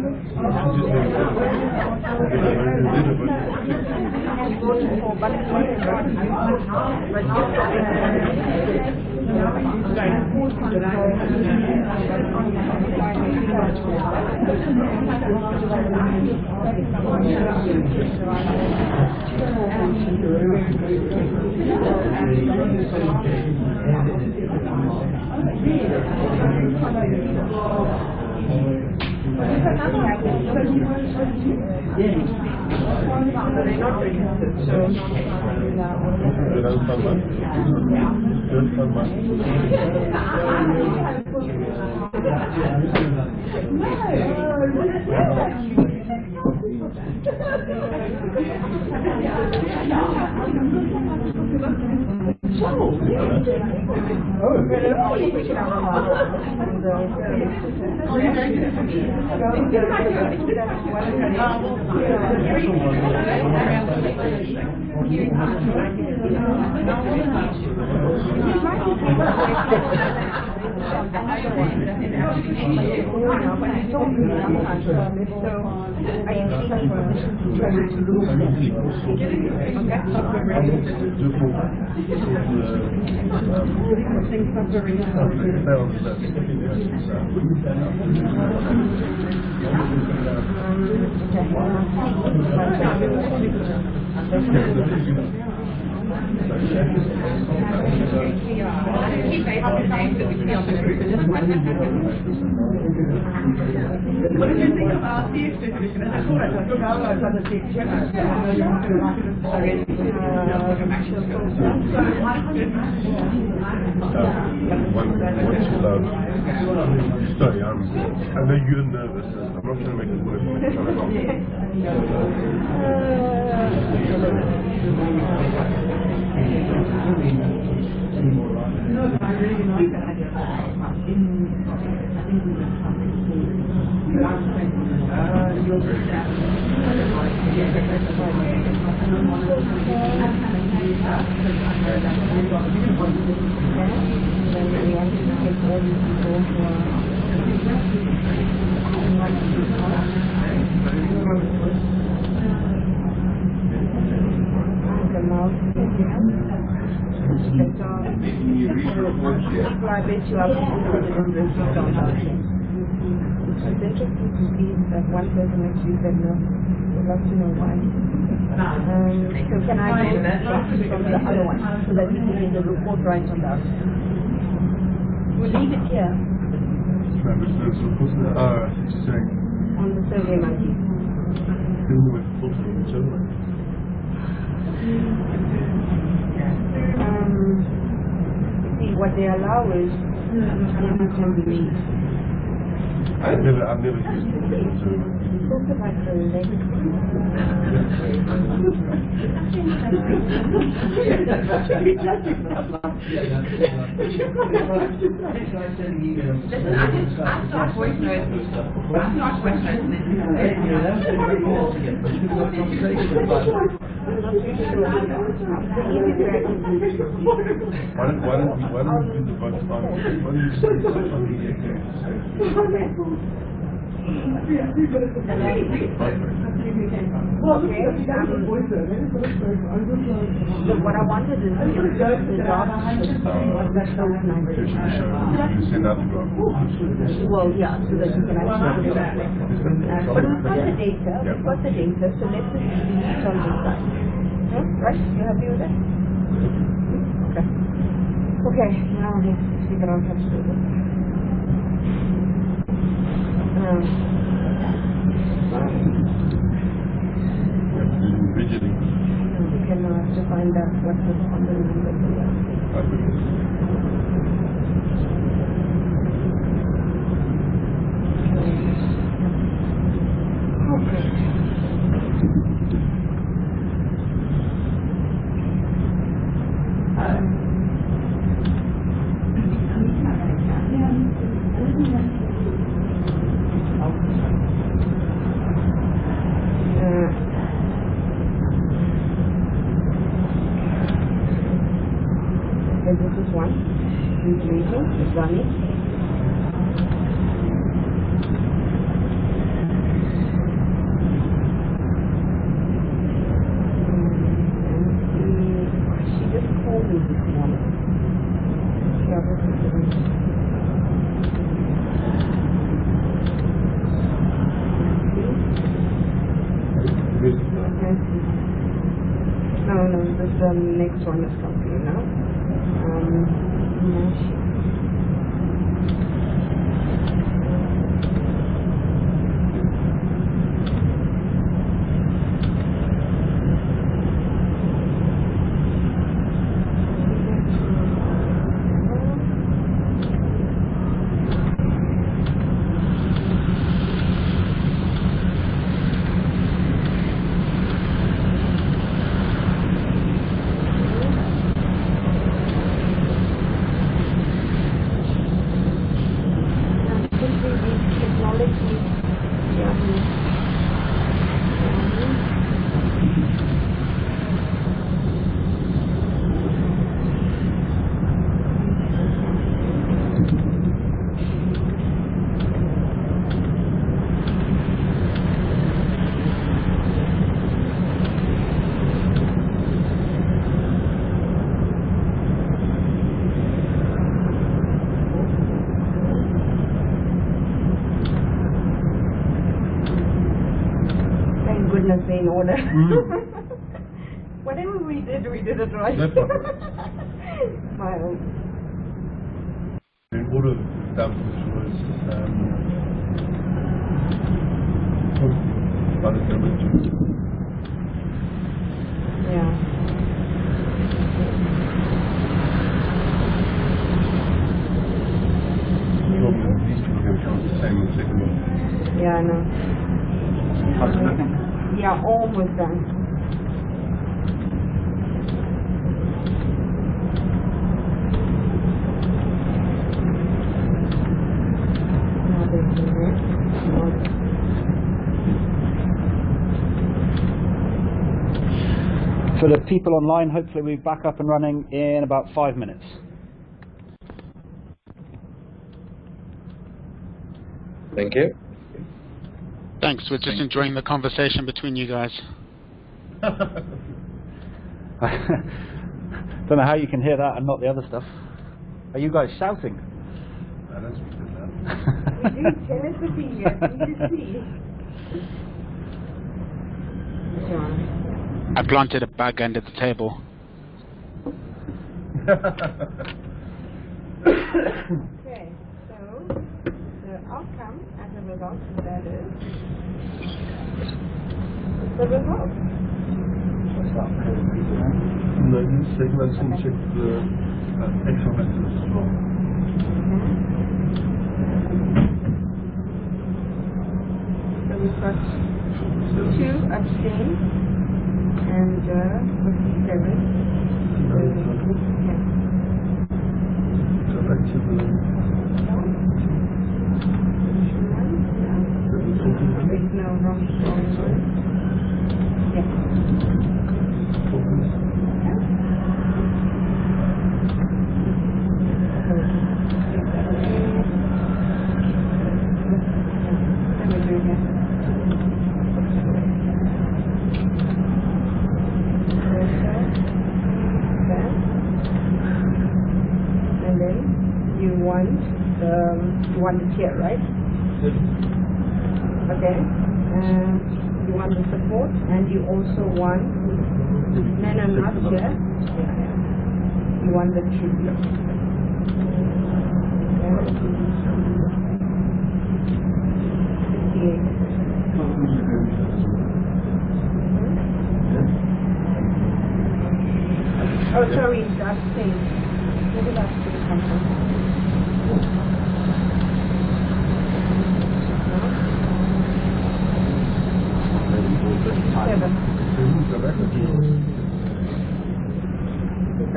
What did you think of our CX definition? I thought I took out on the CX Sorry, I know you're nervous. I'm not trying to make it worse. I really like that idea. I bet you I'll it's interesting to see that one person actually said no. I'd love to know why. So can I go from the other one so that we can get the report right on that? We'll leave it here. On the survey monkey. See, what they allow is can be made. I've never used it. talked about the leg. I start voice notes. I start voice Why don't we do the vote on, why don't you say social media So what I wanted is the draft. Well, yeah, so that you can actually put it but we've got the data, so let's just see it on this side. Right? You happy with it? Okay. Okay, now let's figure out how to do this. We can have to find out what the common number this is one. It's running. She just called me this morning. No, this next one is coming to you now. In order. Whatever we did it right. Smile. In order that was yeah. These people are going to come the same in the second one. Yeah, I know. How's it looking? Yeah, almost done. For the people online, hopefully we're back up and running in about 5 minutes. Thank you. Thanks, we're just enjoying the conversation between you guys. Don't know how you can hear that and not the other stuff. Are you guys shouting? I don't speak to that. We do telepathy here, you see. I planted a bug under the table. Okay, so the outcome as a result of that is the result. No, you second and check the extra methods as well. So we we've got 2 abstain and 57. Go back to the... Wait, no, wrong. And then you want it here, right? Okay. You want the support, and you also want not here. You want the tribute. Oh, sorry, that's thing. Maybe that's the content.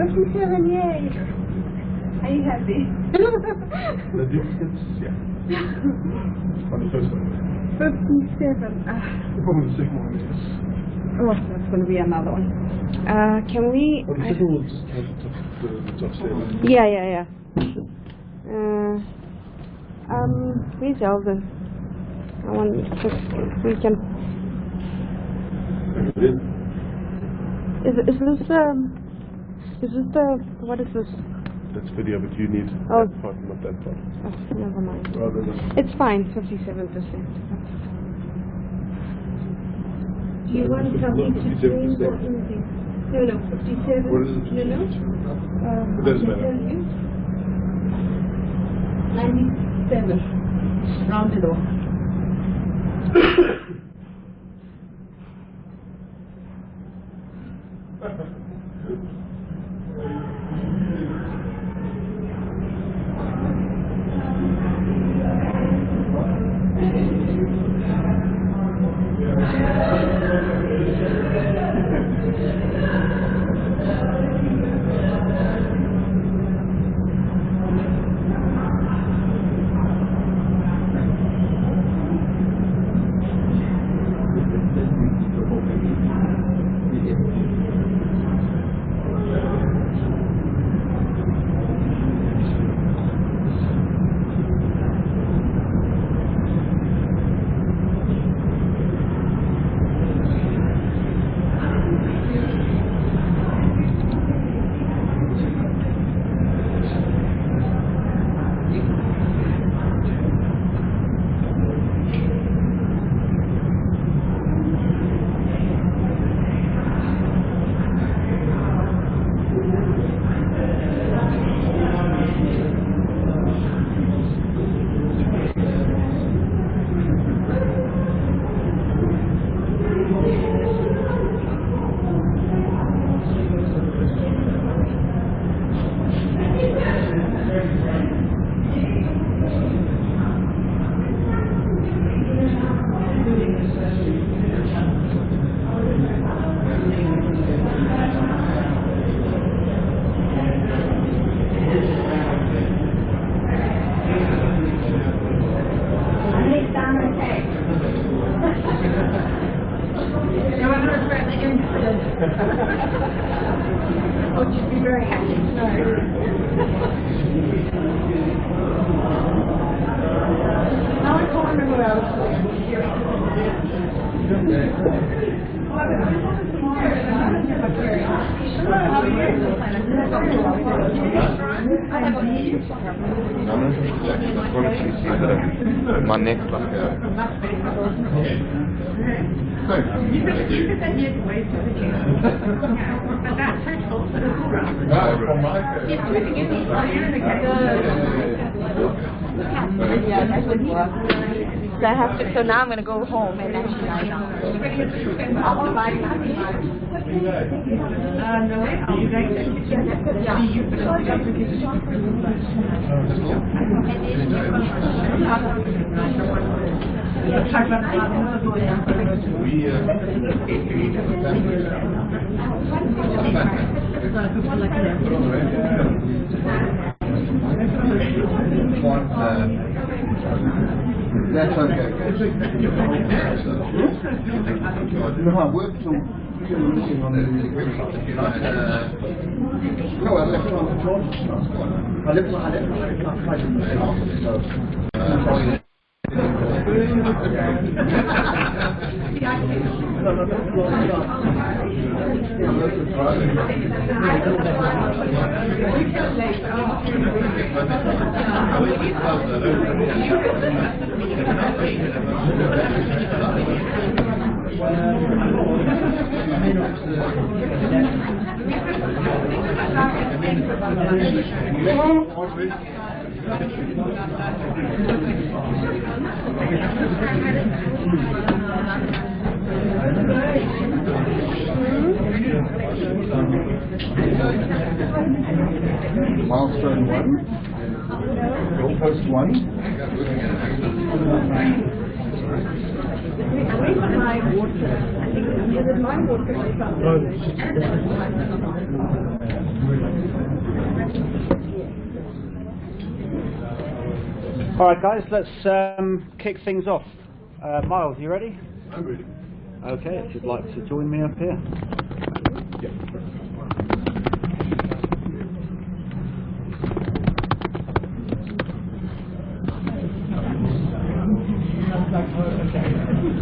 $57, yay! Are you happy? The duplicates, yeah. On the first one. 57. The problem with the second one is... Oh, that's going to be another one. Can we... Oh, the second one just has the top 7. Yeah. Where's Elvin? I want to... We can... Is this the... What is this? That's video, but you need Oh. that part, not that part. Oh, never mind. Rather than... It's fine, 57%. Do you want something to bring or anything? No, 57. What is it? No. It doesn't matter. 97. Round it off. Oh, she'd be very happy to know. Now I can't remember where I was My next one. You could say yes away to the but that's total. He's putting in these Yeah, that would work. So I have to, so now I'm going to go home and actually no, are you going to? That's okay. No, I worked till looking on the no, I left on the Georgia stuff. I left in the office, so Milestone 1, goalpost 1. Where's my water? I think is it my water? All right, guys, let's kick things off. Miles, you ready? I'm ready. Okay, if you'd like to join me up here.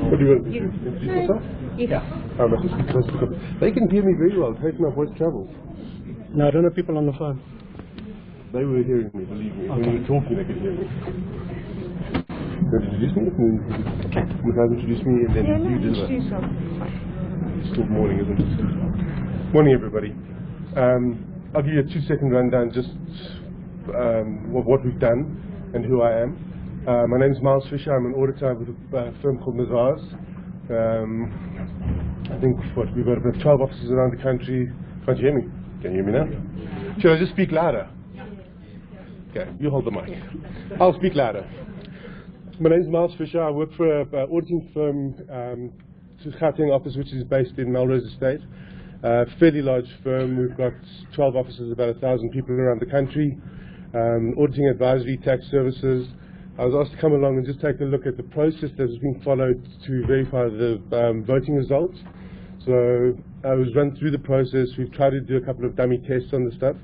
What do you want to do? Introduce yourself? Yeah. They can hear me very well. How can my voice travel? No, I don't have people on the phone. They were hearing me, believe me. When you were talking, they could hear me. You want to introduce me? Okay. You guys introduce me and then you do that. It's still morning, isn't it? Morning, everybody. I'll give you a 2-second rundown just of what we've done and who I am. My name is Miles Fisher. I'm an auditor with a firm called Mazars. I think we've got about 12 offices around the country. Can't you hear me? Can you hear me now? Should I just speak louder? Okay, you hold the mic. I'll speak louder. My name is Miles Fisher. I work for an auditing firm, Gauteng office, which is based in Melrose Estate. Fairly large firm. We've got 12 offices, about 1,000 people around the country. Auditing, advisory, tax services. I was asked to come along and just take a look at the process that has been followed to verify the voting results. So I was run through the process. We've tried to do a couple of dummy tests on the stuff.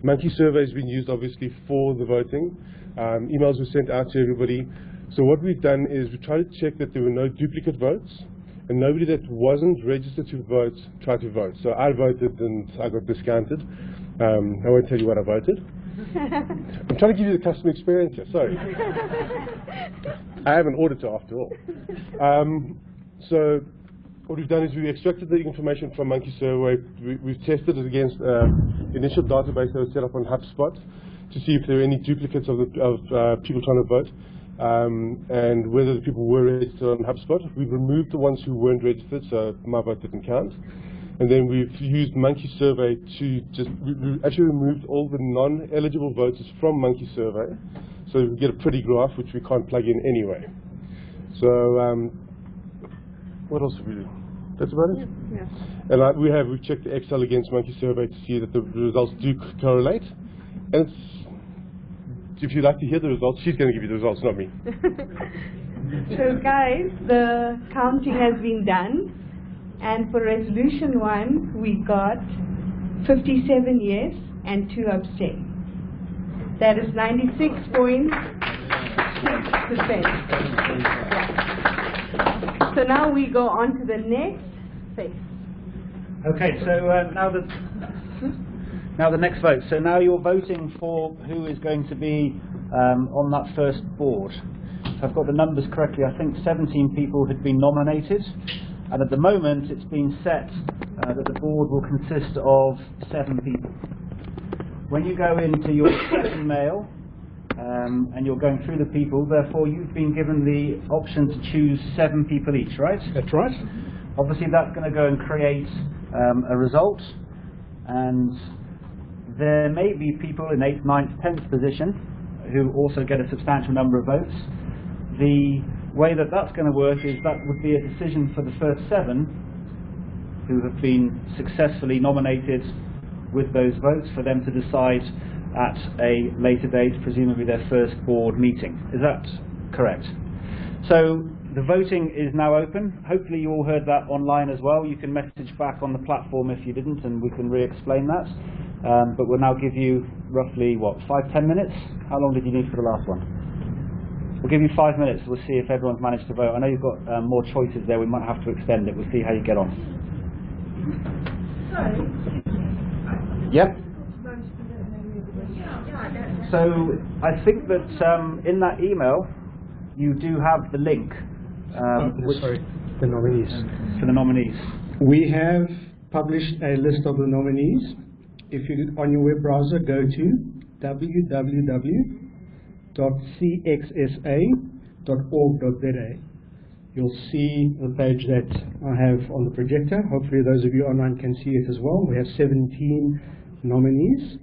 Monkey survey has been used obviously for the voting. Emails were sent out to everybody. So what we've done is we tried to check that there were no duplicate votes, and nobody that wasn't registered to vote tried to vote. So I voted and I got discounted. I won't tell you what I voted. I'm trying to give you the customer experience here, sorry. I am an auditor after all. So what we've done is we've extracted the information from Monkey Survey. We've tested it against initial database that was set up on HubSpot to see if there are any duplicates of people trying to vote, and whether the people were registered on HubSpot. We've removed the ones who weren't registered, so my vote didn't count. And then we've used Monkey Survey to we actually removed all the non-eligible voters from Monkey Survey, so we get a pretty graph which we can't plug in anyway. So what else have we do? That's about it? Yeah. And we've checked the Excel against Monkey Survey to see that the results do correlate. And if you'd like to hear the results, she's going to give you the results, not me. So guys, the counting has been done. And for resolution 1, we got 57 yes and 2 abstain. That is 96.6%. Yeah. So now we go on to the next phase. Okay, so now the next vote. So now you're voting for who is going to be on that first board. If I've got the numbers correctly, I think 17 people had been nominated. And at the moment, it's been set that the board will consist of 7 people. When you go into your second mail, and you're going through the people, therefore you've been given the option to choose 7 people each, right? That's right. Obviously that's going to go and create a result, and there may be people in 8th, 9th, 10th position who also get a substantial number of votes. The way that that's going to work is that would be a decision for the first 7 who have been successfully nominated with those votes, for them to decide at a later date, presumably their first board meeting. Is that correct? So the voting is now open. Hopefully you all heard that online as well. You can message back on the platform if you didn't, and we can re-explain that. But we'll now give you roughly, what, 5-10 minutes? How long did you need for the last one? We'll give you 5 minutes. We'll see if everyone's managed to vote. I know you've got more choices there. We might have to extend it. We'll see how you get on. Yep. So I think that in that email you do have the link. The nominees. For the nominees. We have published a list of the nominees. If you on your web browser go to www.cxsa.org.za, you'll see the page that I have on the projector. Hopefully those of you online can see it as well. We have 17 nominees.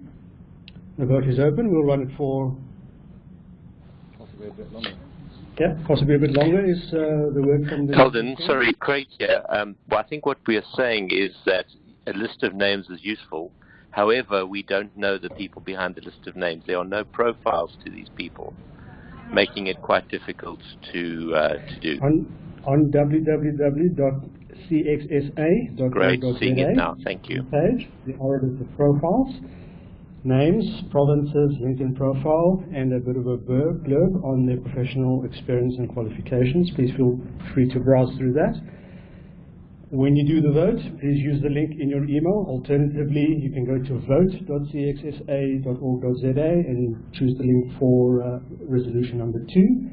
The vote is open. We'll run it for possibly a bit longer. Yeah, possibly a bit longer is the word from the... Holden, sorry, Craig here. Well, I think what we are saying is that a list of names is useful. However, we don't know the people behind the list of names. There are no profiles to these people, making it quite difficult to do. On www.cxsa.org.za, Great, seeing it now. Thank you. Page, the auditor profiles, names, provinces, LinkedIn profile, and a bit of a blurb on their professional experience and qualifications. Please feel free to browse through that. When you do the vote, please use the link in your email. Alternatively, you can go to vote.cxsa.org.za and choose the link for resolution number 2.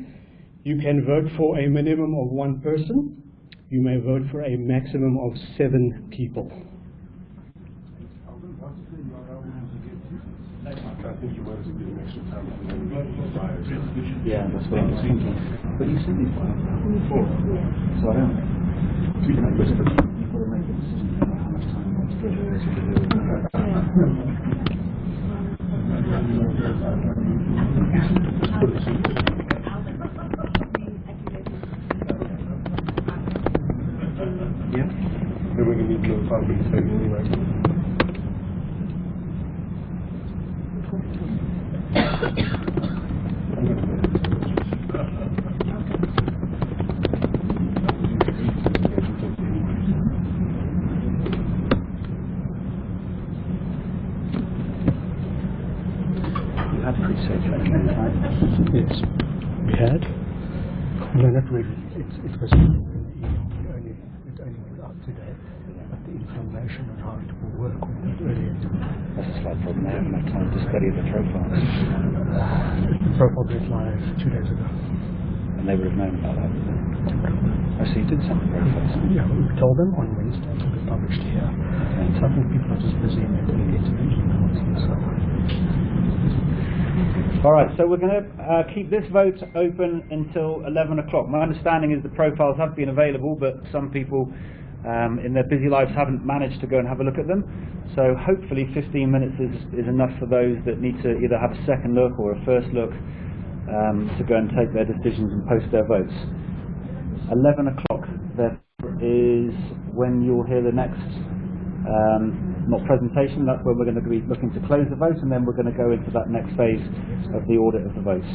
You can vote for a minimum of 1 person. You may vote for a maximum of 7 people. Yeah, that's what I was thinking. But you sent me before, so I don't. You've got to make a decision about how much time you want to give it. Yeah. Then we're going to need to know family thing anyway. Yes, we had. No, not really. It was in the email. It only went out today. But the information on how it will work we went earlier. That's a slight problem. I haven't had time to study the profiles. The profile went live 2 days ago. And they would have known about that. Oh, so you did send the profiles? Yeah, we told them on Wednesday to be published here. Okay. So I think people are just busy and they didn't get to the emails and so on. All right, so we're going to keep this vote open until 11 o'clock. My understanding is the profiles have been available, but some people in their busy lives haven't managed to go and have a look at them. So hopefully 15 minutes is enough for those that need to either have a second look or a first look to go and take their decisions and post their votes. 11 o'clock therefore is when you'll hear the next not presentation, that's when we're going to be looking to close the vote, and then we're going to go into that next phase of the audit of the votes.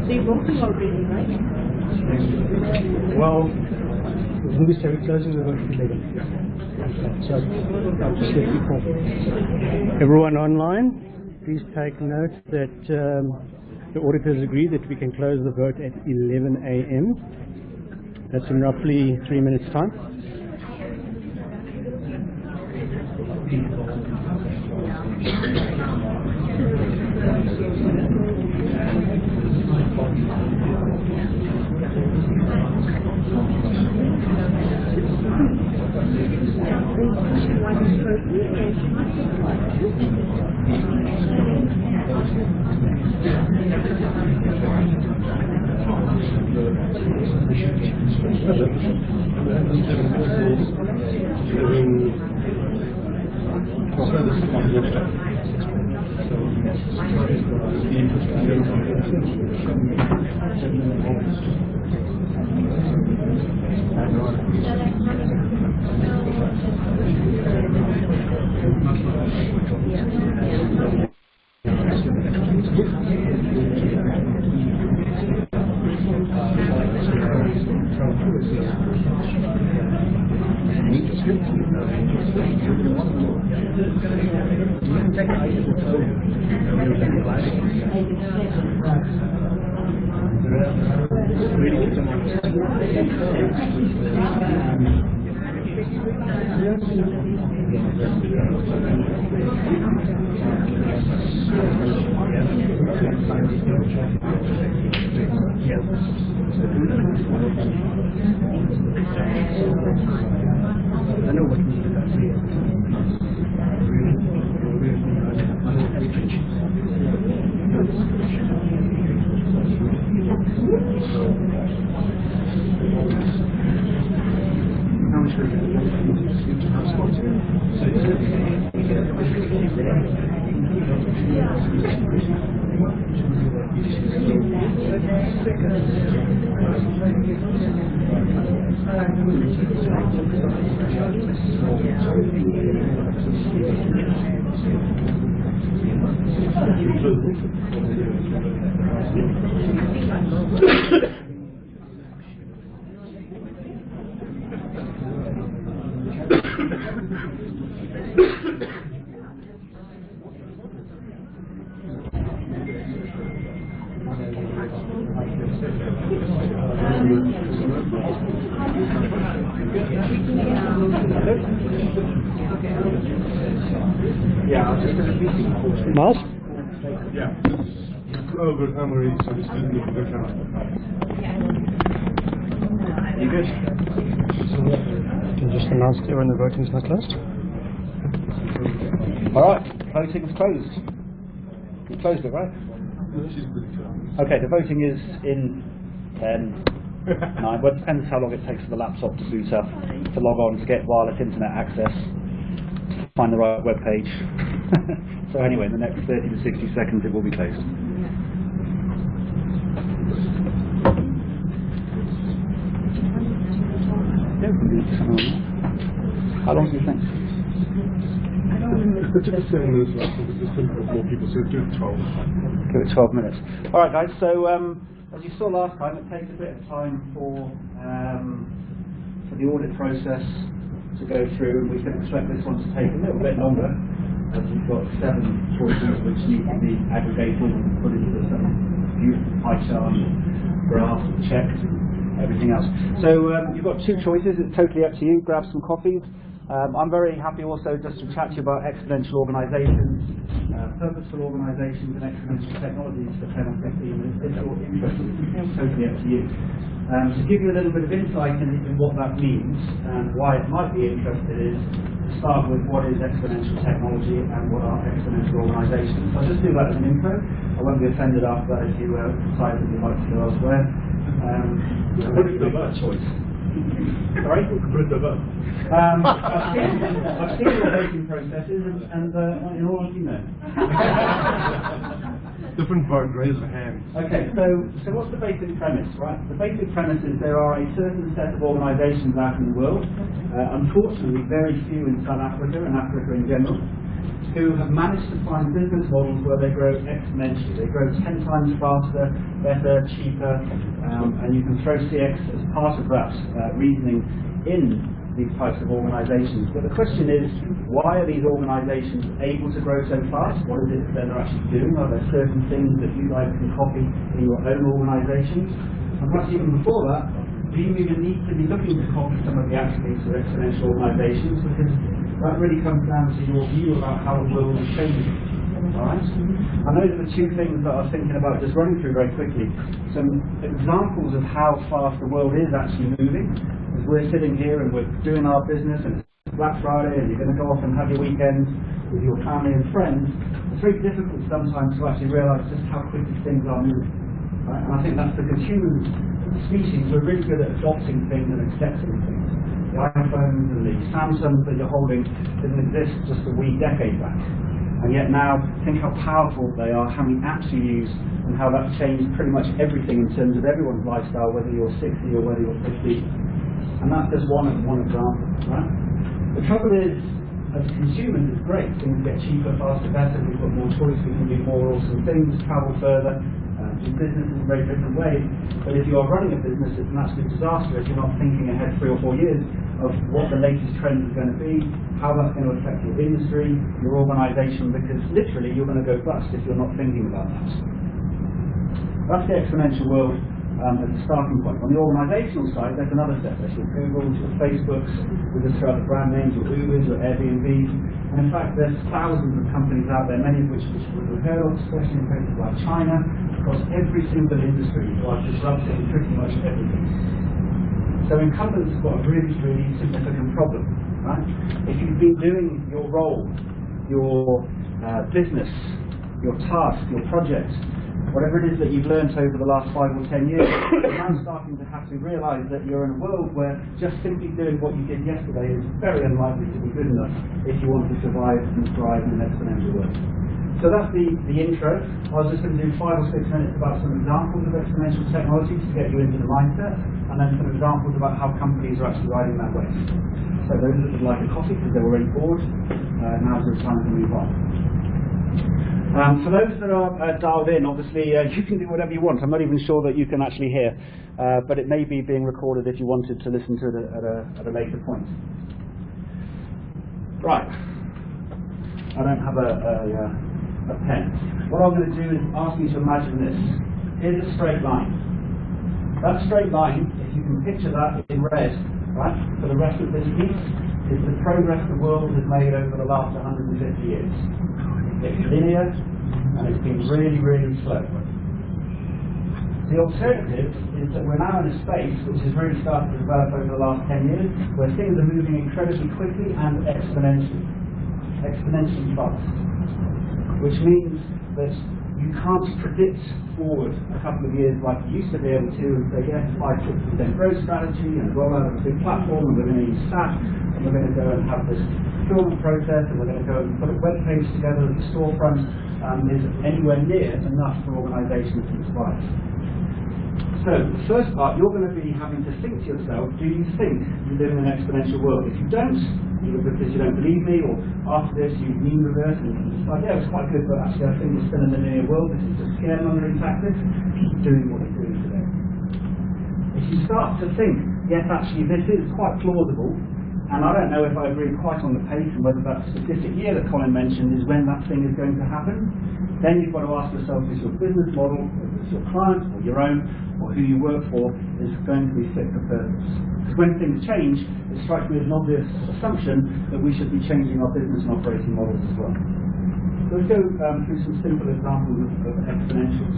They're working already, right? Well, when we say we're closing the vote at 11. So, I'll just let people. Everyone online, please take note that the auditors agree that we can close the vote at 11 a.m. That's in roughly 3 minutes' time. Miles? Yeah. Over Amory, so just didn't look at the camera. You good? Can you just announce it when the voting is not closed? Alright, voting is closed. You closed it, right? Okay, the voting is in 10, 9, well, it depends how long it takes for the laptop to boot up, to log on, to get wireless internet access, to find the right web page. So anyway, in the next 30 to 60 seconds it will be closed. How long do you think? It took us 7 minutes left, because there's still more people, so do it 12. Give it 12 minutes. Alright guys, so as you saw last time, it takes a bit of time for the audit process to go through, and we can expect this one to take a little bit longer, as we've got 7 choices which need to be aggregated and put into some beautiful pie chart, graphs, checked, everything else. So you've got 2 choices. It's totally up to you. Grab some coffees. I'm very happy also just to chat to you about exponential organisations, purposeful organisations and exponential technologies for 10 or 15 minutes if you're interested. It's totally up to you. To give you a little bit of insight in what that means and why it might be interested is to start with what is exponential technology and what are exponential organisations. So I'll just do that as an intro. I won't be offended after that if you decide that you'd like to go elsewhere. It's a bad choice. Sorry? I've seen your voting processes and in all of you know. Different vote, raise a hand. Okay, so what's the basic premise, right? The basic premise is there are a certain set of organisations out in the world, unfortunately very few in South Africa and Africa in general, who have managed to find business models where they grow exponentially. They grow 10 times faster, better, cheaper, and you can throw CX as part of that reasoning in these types of organisations. But the question is, why are these organisations able to grow so fast? What is it that they're actually doing? Are there certain things that you guys can copy in your own organisations? And perhaps even before that, do you even need to be looking to copy some of the attributes of exponential organisations? Because that really comes down to your view about how the world is changing. Alright? And those are the 2 things that I was thinking about just running through very quickly. Some examples of how fast the world is actually moving. As we're sitting here and we're doing our business and it's Black Friday and you're going to go off and have your weekend with your family and friends, it's very difficult sometimes to actually realise just how quickly things are moving. Right? And I think that's because human species, we're really good at adopting things and accepting things. The iPhones and the Samsungs that you're holding didn't exist just a wee decade back. And yet now, think how powerful they are, how many apps you use, and how that's changed pretty much everything in terms of everyone's lifestyle, whether you're 60 or whether you're 50. And that's just one example, right? The trouble is, as consumers, it's great. Things get cheaper, faster, better. We've got more choice. We can do more awesome things, travel further, do business in a very different way. But if you are running a business, it's an absolute disaster if you're not thinking ahead 3 or 4 years of what the latest trend is going to be, how that's going to affect your industry, your organisation, because literally you're going to go bust if you're not thinking about that. That's the exponential world as a starting point. On the organisational side, there's another set. There's your Googles, your Facebooks, we just throw out the brand names, your Ubers, your Airbnbs, and in fact there's thousands of companies out there, many of which we've heard of, especially in places like China, across every single industry who are disrupting pretty much everything. So incumbents have got a really, really significant problem, right? If you've been doing your role, your business, your task, your project, whatever it is that you've learned over the last 5 or 10 years, you're now starting to have to realise that you're in a world where just simply doing what you did yesterday is very unlikely to be good enough if you want to survive and thrive in an exponential world. So that's the intro. I was just going to do 5 or 6 minutes about some examples of exponential technology to get you into the mindset, and then some examples about how companies are actually riding that wave. So those that would like a coffee because they're already bored, now's the time to move on. For those that are dialed in, obviously you can do whatever you want. I'm not even sure that you can actually hear, but it may be being recorded if you wanted to listen to it at a later point. Right. I don't have a pen. What I'm going to do is ask you to imagine this. Here's a straight line. That straight line, if you can picture that in red, right, for the rest of this piece, is the progress the world has made over the last 150 years. It's linear, and it's been really, really slow. The alternative is that we're now in a space which has really started to develop over the last 10 years, where things are moving incredibly quickly and exponentially fast. Which means that you can't predict forward a couple of years like you used to be able to and say, yes, 5-6% growth strategy and roll out a big platform and we're going to use SAP and we're going to go and have this procurement process and we're going to go and put a web page together at the storefront is anywhere near enough for organisations to survive. So the first part, you're going to be having to think to yourself, do you think you live in an exponential world? If you don't, either because you don't believe me, or after this you mean reverse and it's like, yeah, it's quite good, but actually I think we're still in the linear world, this is just scaremongering tactics, keep doing what you're doing today. if you start to think, yes, actually this is quite plausible, and I don't know if I agree quite on the pace and whether that specific year that Colin mentioned is when that thing is going to happen, then you've got to ask yourself, is your business model, whether it's your client or your own, or who you work for, is going to be fit for purpose? Because when things change, it strikes me as an obvious assumption that we should be changing our business and operating models as well. So let's go through some simple examples of exponentials.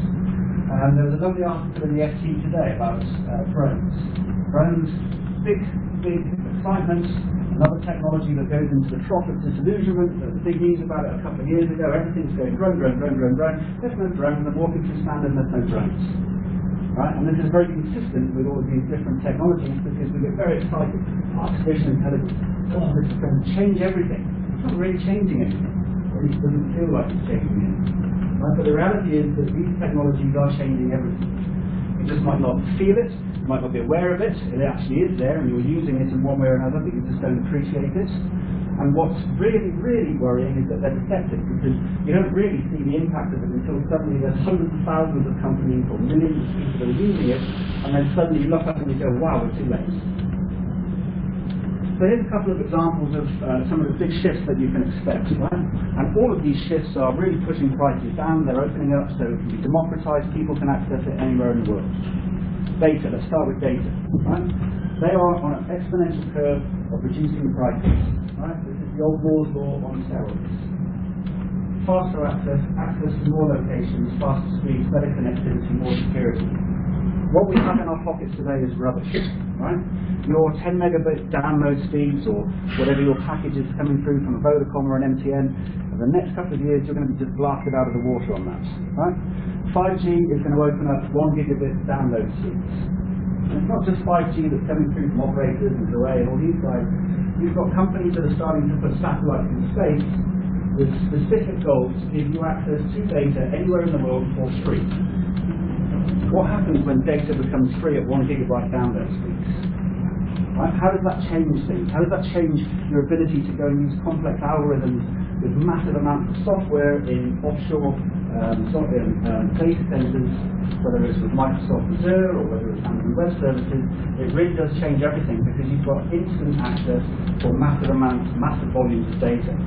There was a lovely article in the FT today about drones. Drones, big excitement, another technology that goes into the trough of disillusionment. There was big news about it a couple of years ago. Everything's going drone. There's no drone. The walking through standard, there's no drones. Right? And this is very consistent with all of these different technologies because we get very excited. Artificial intelligence. Oh, this is going to change everything. It's not really changing anything. Or at least it doesn't feel like it's changing anything. Right? But the reality is that these technologies are changing everything. You just might not feel it, you might not be aware of it. It actually is there and you're using it in one way or another, but you just don't appreciate it. And what's really, really worrying is that they're deceptive because you don't really see the impact of it until suddenly there's hundreds of thousands of companies or millions of people that are using it, and then suddenly you look up and you go, wow, we're too late. So here's a couple of examples of some of the big shifts that you can expect, right? And all of these shifts are really pushing prices down, they're opening up so it can be democratized, people can access it anywhere in the world. Data, let's start with data, right? They are on an exponential curve of reducing prices, right? This is the old Moore's law on steroids. Faster access to more locations, faster speeds, better connectivity, more security. What we have in our pockets today is rubbish, right? Your 10 megabit download speeds or whatever your package is coming through from a Vodacom or an MTN, in the next couple of years you're going to be just blasted out of the water on that, right? 5G is going to open up 1 gigabit download speeds. And it's not just 5G that's coming through from operators and Array and all these guys. You've got companies that are starting to put satellites in space with specific goals to give you access to data anywhere in the world for free. What happens when data becomes free at 1 gigabyte download speeds? Right? How does that change things? How does that change your ability to go and use complex algorithms with massive amounts of software in offshore data centers, whether it's with Microsoft Azure or whether it's Amazon Web Services? It really does change everything because you've got instant access for massive volumes of data.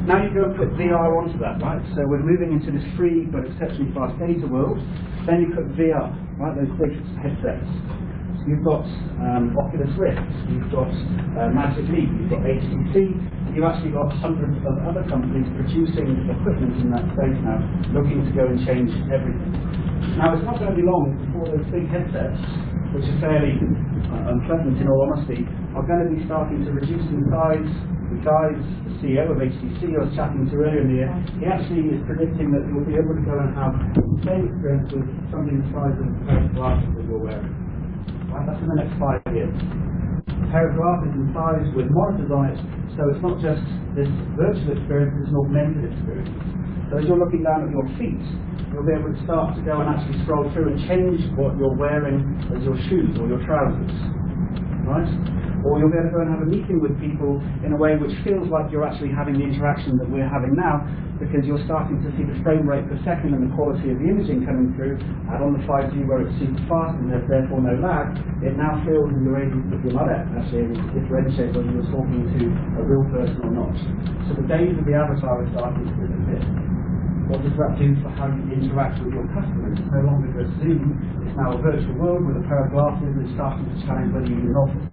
Now you go and put VR onto that, right? So we're moving into this free but exceptionally fast data world. Then you put VR, right? Those big headsets. So you've got Oculus Rift, you've got Magic Leap, you've got HTC. You've actually got hundreds of other companies producing equipment in that space now, looking to go and change everything. Now it's not going to be long before those big headsets, which are fairly unpleasant in all honesty, are going to be starting to reduce in size. The guy, the CEO of HTC I was chatting to earlier in the year, he actually is predicting that you'll be able to go and have the same experience with something the size of a pair of glasses that you're wearing. Right? That's in the next 5 years. A pair of glasses in size with monitors on it, so it's not just this virtual experience, it's an augmented experience. So as you're looking down at your feet, you'll be able to start to go and actually scroll through and change what you're wearing as your shoes or your trousers. Right? Or you'll be able to go and have a meeting with people in a way which feels like you're actually having the interaction that we're having now, because you're starting to see the frame rate per second and the quality of the imaging coming through. Add on the 5G where it's super fast and there's therefore no lag, it now feels that you're not actually able to differentiate whether you're talking to a real person or not. So the days of the avatar are starting to disappear. What does that do for how you interact with your customers? It's no longer just Zoom, it's now a virtual world with a pair of glasses that's starting to challenge whether you need an office.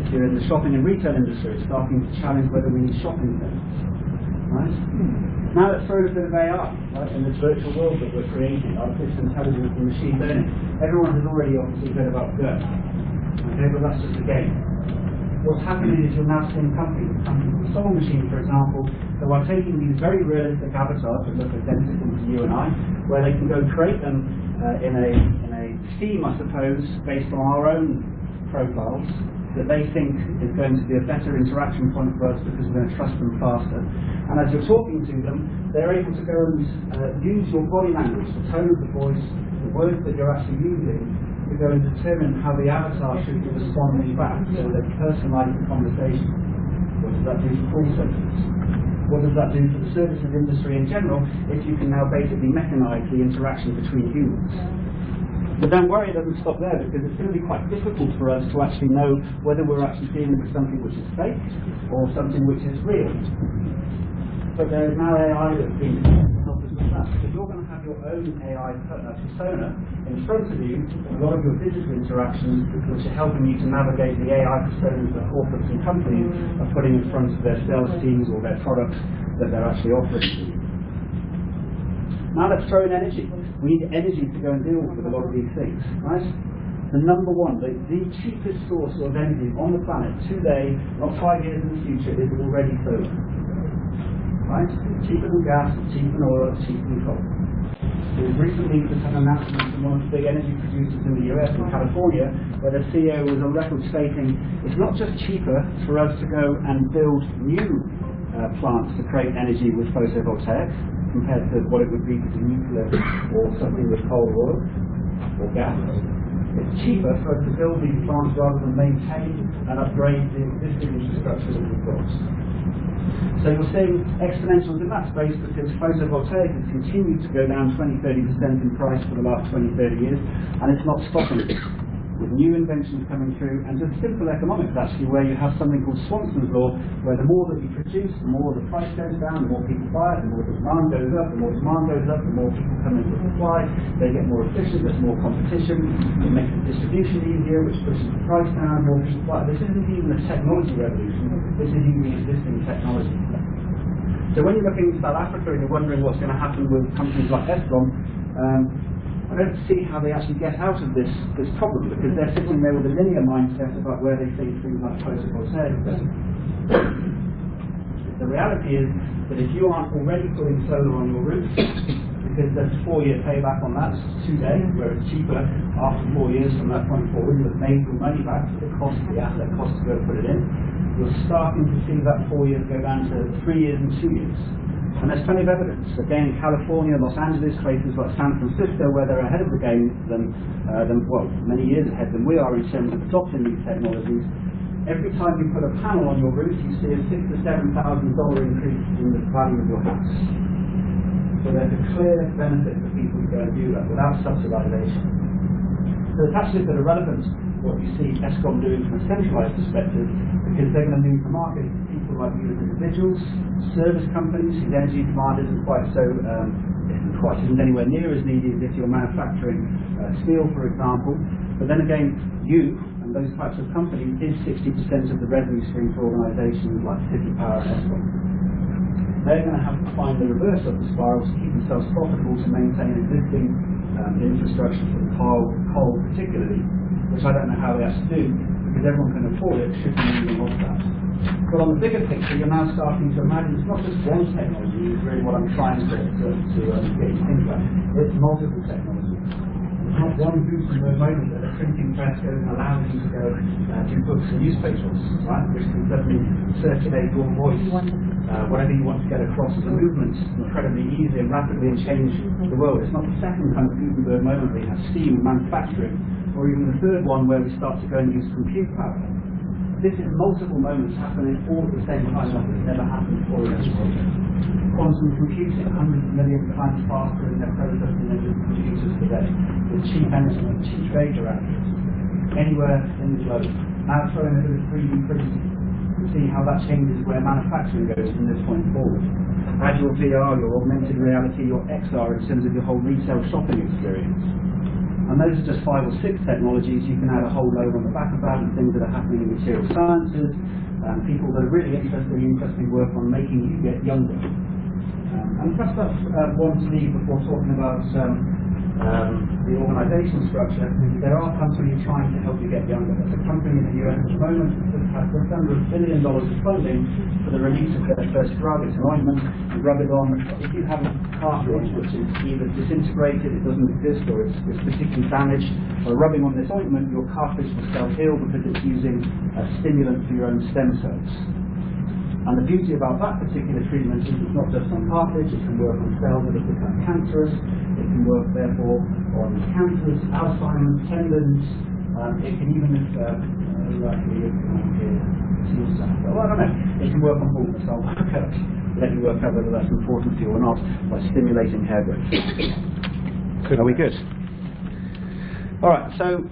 If you're in the shopping and retail industry, it's starting to challenge whether we need shopping centers. Right? Now let's throw a bit of AI, right, in this virtual world that we're creating, artificial intelligence and machine learning. Everyone has already obviously heard about Go. Okay, but that's just a game. What's happening is you're now seeing companies like Soul Machine, for example, that are taking these very realistic avatars that look identical to you and I, where they can go create them in a scheme, I suppose, based on our own profiles, that they think is going to be a better interaction point for us because we're going to trust them faster. And as you're talking to them, they're able to go and use your body language, the tone of the voice, the words that you're actually using, to go and determine how the avatar should be responding back, so they personalise the conversation. What does that do for call centres? What does that do for the services industry in general if you can now basically mechanise the interaction between humans? But don't worry, it doesn't stop there, because it's going to be quite difficult for us to actually know whether we're actually dealing with something which is fake or something which is real. But there is now AI that's been helped us with that. So you're going to have your own AI persona in front of you, a lot of your digital interactions which are helping you to navigate the AI personas that corporates and companies are putting in front of their sales teams or their products that they're actually offering to you. Now let's throw in energy. We need energy to go and deal with a lot of these things, right? The number one, the cheapest source of energy on the planet today, not 5 years in the future, is already solar. Right? Cheaper than gas, cheaper than oil, cheaper than coal. We've recently just had an announcement from one of the big energy producers in the US, in California, where the CEO was on record stating it's not just cheaper for us to go and build new plants to create energy with photovoltaics compared to what it would be to do nuclear or something with coal or oil or gas. It's cheaper for us to build these plants rather than maintain and upgrade the existing infrastructure that we've got. So you're seeing exponentials in that space because photovoltaic has continued to go down 20-30% in price for the last 20-30 years, and it's not stopping. With new inventions coming through, and just simple economics actually, where you have something called Swanson's law, where the more that you produce, the more the price goes down, the more people buy it, the more the demand goes up, the more demand goes up, the more people come into supply, they get more efficient, there's more competition, it makes the distribution easier, which pushes the price down, more people buy it. This isn't even a technology revolution, this is using existing technology. So when you're looking at South Africa and you're wondering what's going to happen with companies like Eskom, I don't see how they actually get out of this problem, because they're sitting there with a linear mindset about where they think things like photovoltaic are better. The reality is that if you aren't already putting solar on your roof, because there's a 4-year payback on that today, where it's cheaper after 4 years from that point forward, you've made your money back for the cost of the asset cost to go put it in, you're starting to see that 4 years go down to 3 years and 2 years. And there's plenty of evidence. Again, in California, Los Angeles, places like San Francisco, where they're ahead of the game than well, many years ahead than we are in terms of adopting these technologies. Every time you put a panel on your roof, you see a $6,000 to $7,000 increase in the value of your house. So there's a clear benefit for people to go and do that without subsidization. So it's actually a bit irrelevant what you see Eskom doing from a centralized perspective, because they're going to move the market to people like you as individuals, service companies whose energy demand isn't anywhere near as needy as if you're manufacturing steel, for example. But then again, you and those types of companies is 60% of the revenue stream for organisations like City Power and Eskom. They're going to have to find the reverse of the spiral to keep themselves profitable, to maintain existing infrastructure for coal particularly, which I don't know how they have to do, because everyone can afford it, should be moving off that. But on the bigger picture, you're now starting to imagine it's not just one technology, is really what I'm trying to get you to think about. It's multiple technologies. It's not one Gutenberg moment that a printing press goes and allows you to go do books and newspapers, right, which can suddenly circulate your voice, whatever you want to get across as a movement incredibly easy and rapidly and change the world. It's not the second kind of Gutenberg moment where you have steam manufacturing, or even the third one where we start to go and use compute power. This is multiple moments happening all at the same time, like it's never happened before in this world. Quantum computing, hundreds of millions of times faster in their processing than your computers today, with cheap energy, cheap data access, anywhere in the globe. Now throwing a bit of 3D printing to see how that changes where manufacturing goes from this point forward. Add your VR, your augmented reality, your XR in terms of your whole retail shopping experience. And those are just 5 or 6 technologies. You can add a whole load on the back of that, and things that are happening in material sciences, people that are really interesting work on making you get younger. And perhaps that's one to leave before talking about the organisational structure. There are companies trying to help you get younger. There's a company in the US at the moment that has just under $1 billion of funding for the release of their first drug. It's an ointment. You rub it on. If you have a cartilage which is either disintegrated, it doesn't exist, or it's particularly damaged, by rubbing on this ointment, your cartilage will self-heal because it's using a stimulant for your own stem cells. And the beauty about that particular treatment is it's not just on cartilage, it can work on cells that have become cancerous, it can work therefore on cancers, Alzheimer's, tendons, it can even, I don't know, it can work on baldness. I'll let you work out whether that's important to you or not, by stimulating hair growth. Are we good? All right, so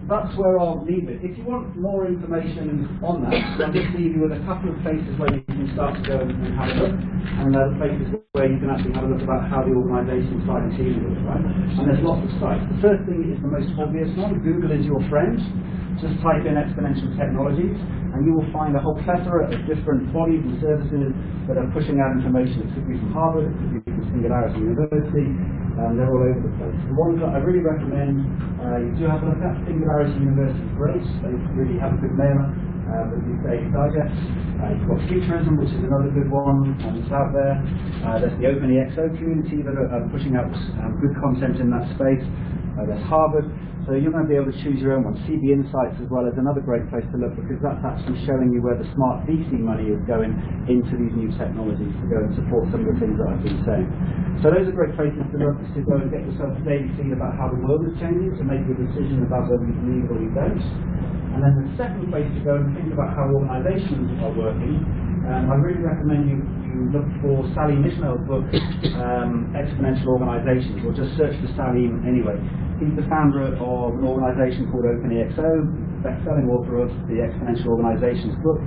that's where I'll leave it. If you want more information on that, I'll just leave you with a couple of places where you can start to go and have a look, and other places where you can actually have a look about how the organisation side is dealing with it, right? And there's lots of sites. The first thing is the most obvious one. Google is your friend. Just type in exponential technologies, and you will find a whole plethora of different bodies and services that are pushing out information. It could be from Harvard, it could be from Singularity University, they're all over the place. The ones that I really recommend you do have a look at, Singularity University is great, they really have a good mailer with these daily digests. You've got Futurism, which is another good one that's out there. There's the OpenEXO community that are pushing out good content in that space. There's Harvard. So you're going to be able to choose your own one. CB Insights as well is another great place to look, because that's actually showing you where the smart VC money is going into these new technologies to go and support some of the things that I've been saying. So those are great places to look, to go and get yourself a daily feed about how the world is changing, to make your decision about whether you believe it or you don't. And then the second place to go and think about how organisations are working, I really recommend you look for Sally Mishnell's book, Exponential Organisations, or just search for Sally anyway. He's the founder of an organisation called OpenEXO, best-selling author of the Exponential Organisations book.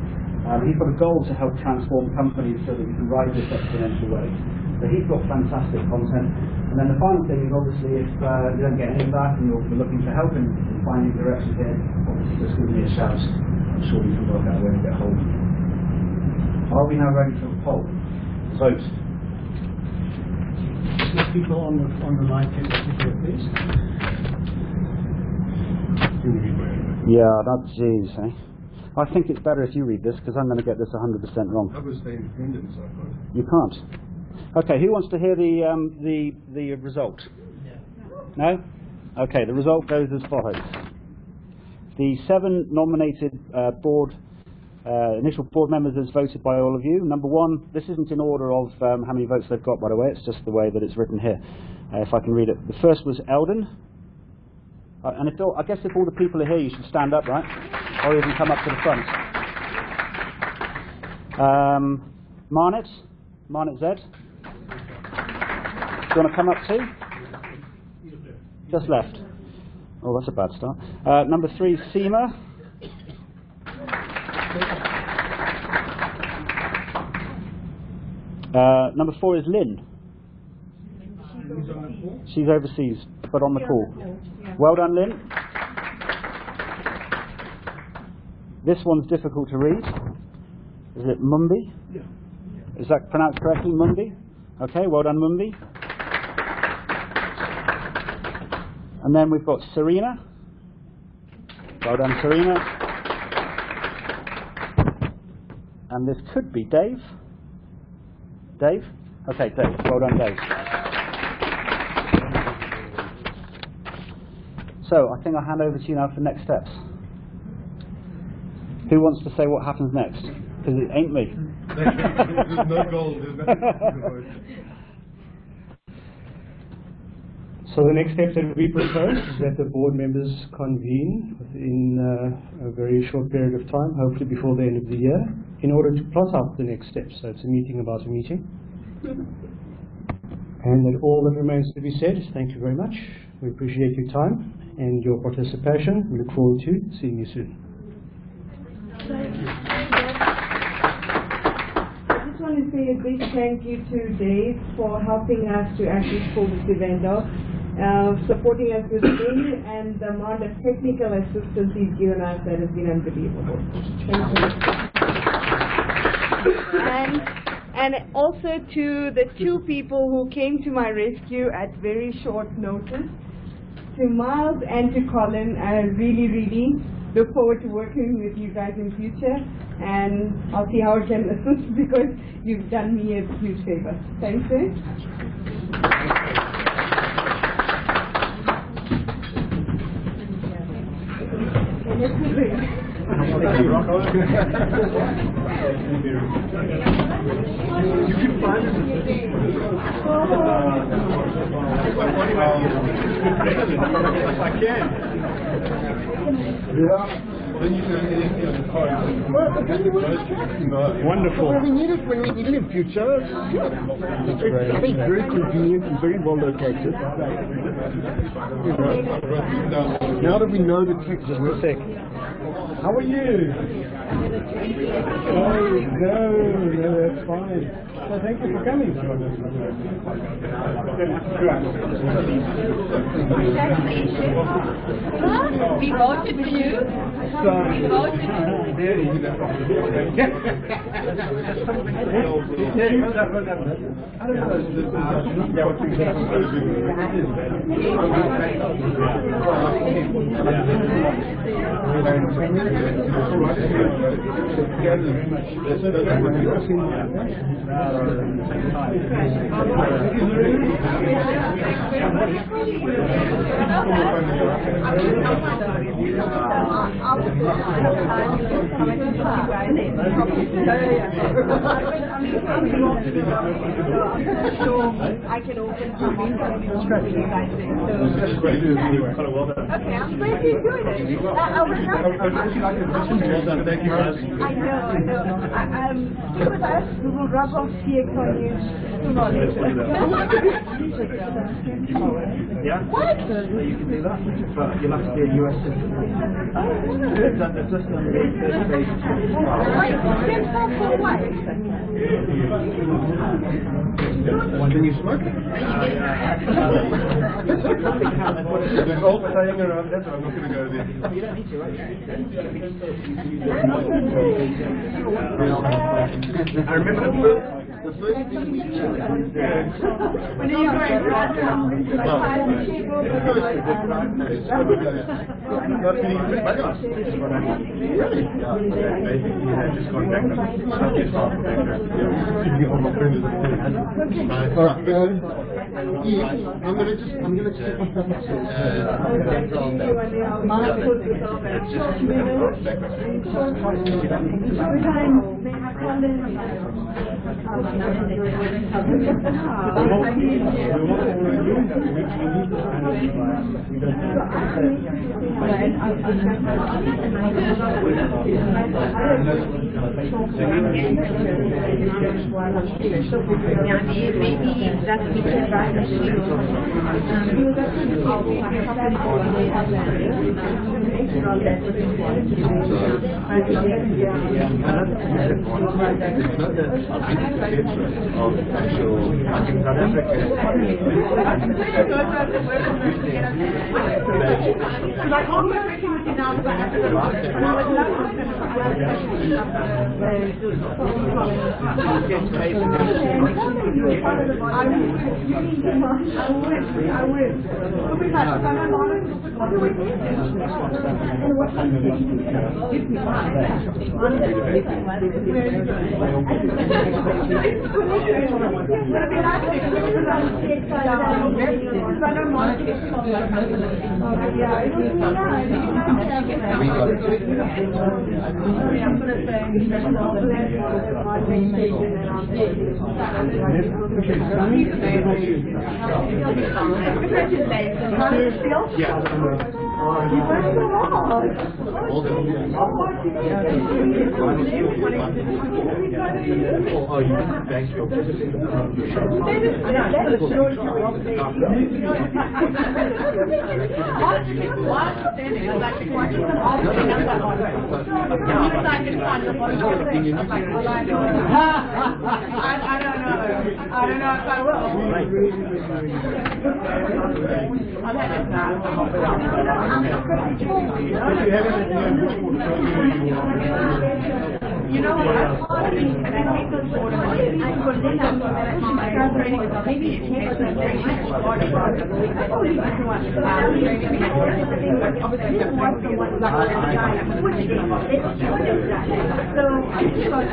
He's got a goal to help transform companies so that we can ride this exponential wave. So he's got fantastic content. And then the final thing is, obviously, if you don't get any of that and you're looking for help in finding direction here, obviously just give me a shout. I'm sure we can work out where to get hold of you. Are we now ready for the poll? Vote. Just people on the line can here, please. Yeah, that's geez, eh? I think it's better if you read this, because I'm going to get this 100% wrong. I was the independent, so I can't. You can't. Okay, who wants to hear the result? No? Okay, the result goes as follows. The 7 nominated initial board members as voted by all of you. Number 1, this isn't in order of how many votes they've got, by the way, it's just the way that it's written here. If I can read it. The first was Eldon. And I guess if all the people are here, you should stand up, right? Or even come up to the front. Marnet Z. Do you want to come up too? Just left. Oh, that's a bad start. Number 3, Seema. Number 4 is Lynn. She's overseas, but on the call. Well done, Lynn. This one's difficult to read. Is it Mumbi? Yeah. Is that pronounced correctly, Mumbi? Okay, well done, Mumbi. And then we've got Serena. Well done, Serena. And this could be Dave. Dave? Okay, Dave. Well done, Dave. So, I think I'll hand over to you now for next steps. Who wants to say what happens next? Because it ain't me. There's no goal. There's nothing to vote. So the next step that we propose is that the board members convene within a very short period of time, hopefully before the end of the year, in order to plot out the next steps. So it's a meeting about a meeting. And that all that remains to be said is thank you very much. We appreciate your time and your participation. We look forward to seeing you soon. I just want to say a big thank you to Dave for helping us to actually pull this event off, supporting us with me, and the amount of technical assistance he's given us that has been unbelievable. Thank you. And also to the 2 people who came to my rescue at very short notice, to Miles and to Colin. I really, really look forward to working with you guys in future, and I'll see how I can assist, because you've done me a huge favor. Thanks, sir. You can find it. I can. Yeah. Wonderful. When we need it in future, I think very convenient and very well located. Now that we know the text, we're sick. How are you? Oh, no, that's fine. Well, thank you for coming. We voted for you. We voted I can open some of them. Okay, I'm glad you're doing it. Thank you, I know. Stick with us. We will rub off CX on you. Yeah? What? You can do that, but you'll have to be a US citizen. It's just on the basis. Can you smoke? There's old saying around that, but I'm not going to go there. You don't need to, right? I remember the first thing we did. When you were in Alright, I'm going to check my stuff maybe that's I don't know if I will. You know what? I take those orders. I put them up maybe it takes them very much order. So I think about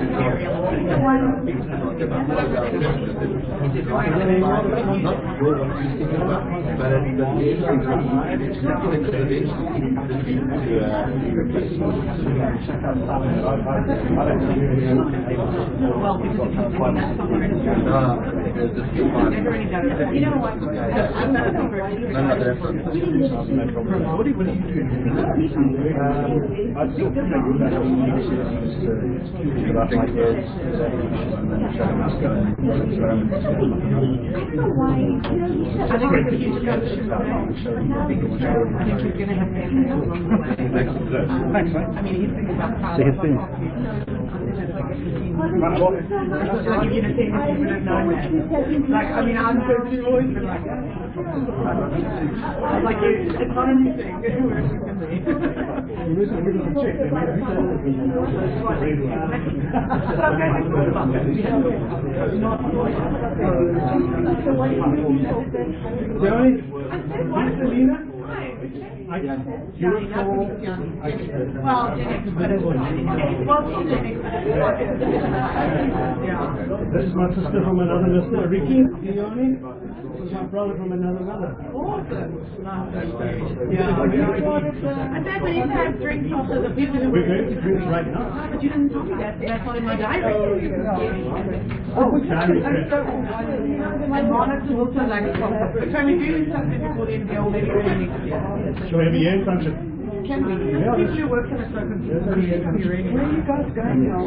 Well, because if you think that's something they've already done it. You know what? I'm not a super What do you do? I'd still think that about my kids, and then show them how to go and experiment. I don't know why. I think it's a huge discussion. I think he's going to have to along the way. Thanks, mate. I mean, he's thinking about how. See you soon. Like, if you'd have seen this, you would have known that. Like, I mean, I'm personally always been like that. Like, it's not a new thing. Wherever it can be. This is my sister from another Mr. Ricky. This is my brother from another mother. And then we used to have drinks after the people who We're going to drink right now. But you didn't tell me that. That's not in my diary. Oh, which diary? And Marnix is also like, so we're doing something before the end of the old lady early next year. Shall we have a year function? Can we? People who work in a circus, where are you guys going now?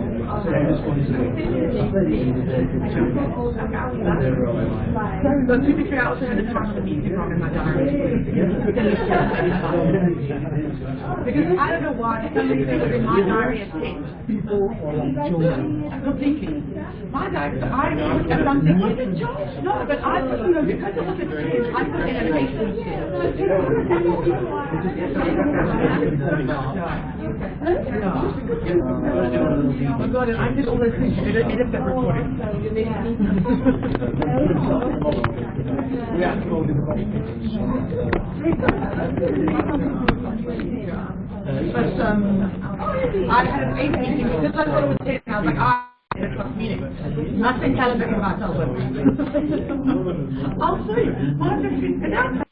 So 2 to 3 hours in the time of the meeting wrong in my diary. Because I don't know why, something was in my diary at 10. Completely. My diary, so I put something, no, but I put, because it was at 10, I put in a patient Oh my God, and I did all those things. Edit that recording. But I had an 8 meeting because I thought it was 10. I was like, meeting. Nothing calendar in myself. I'll see.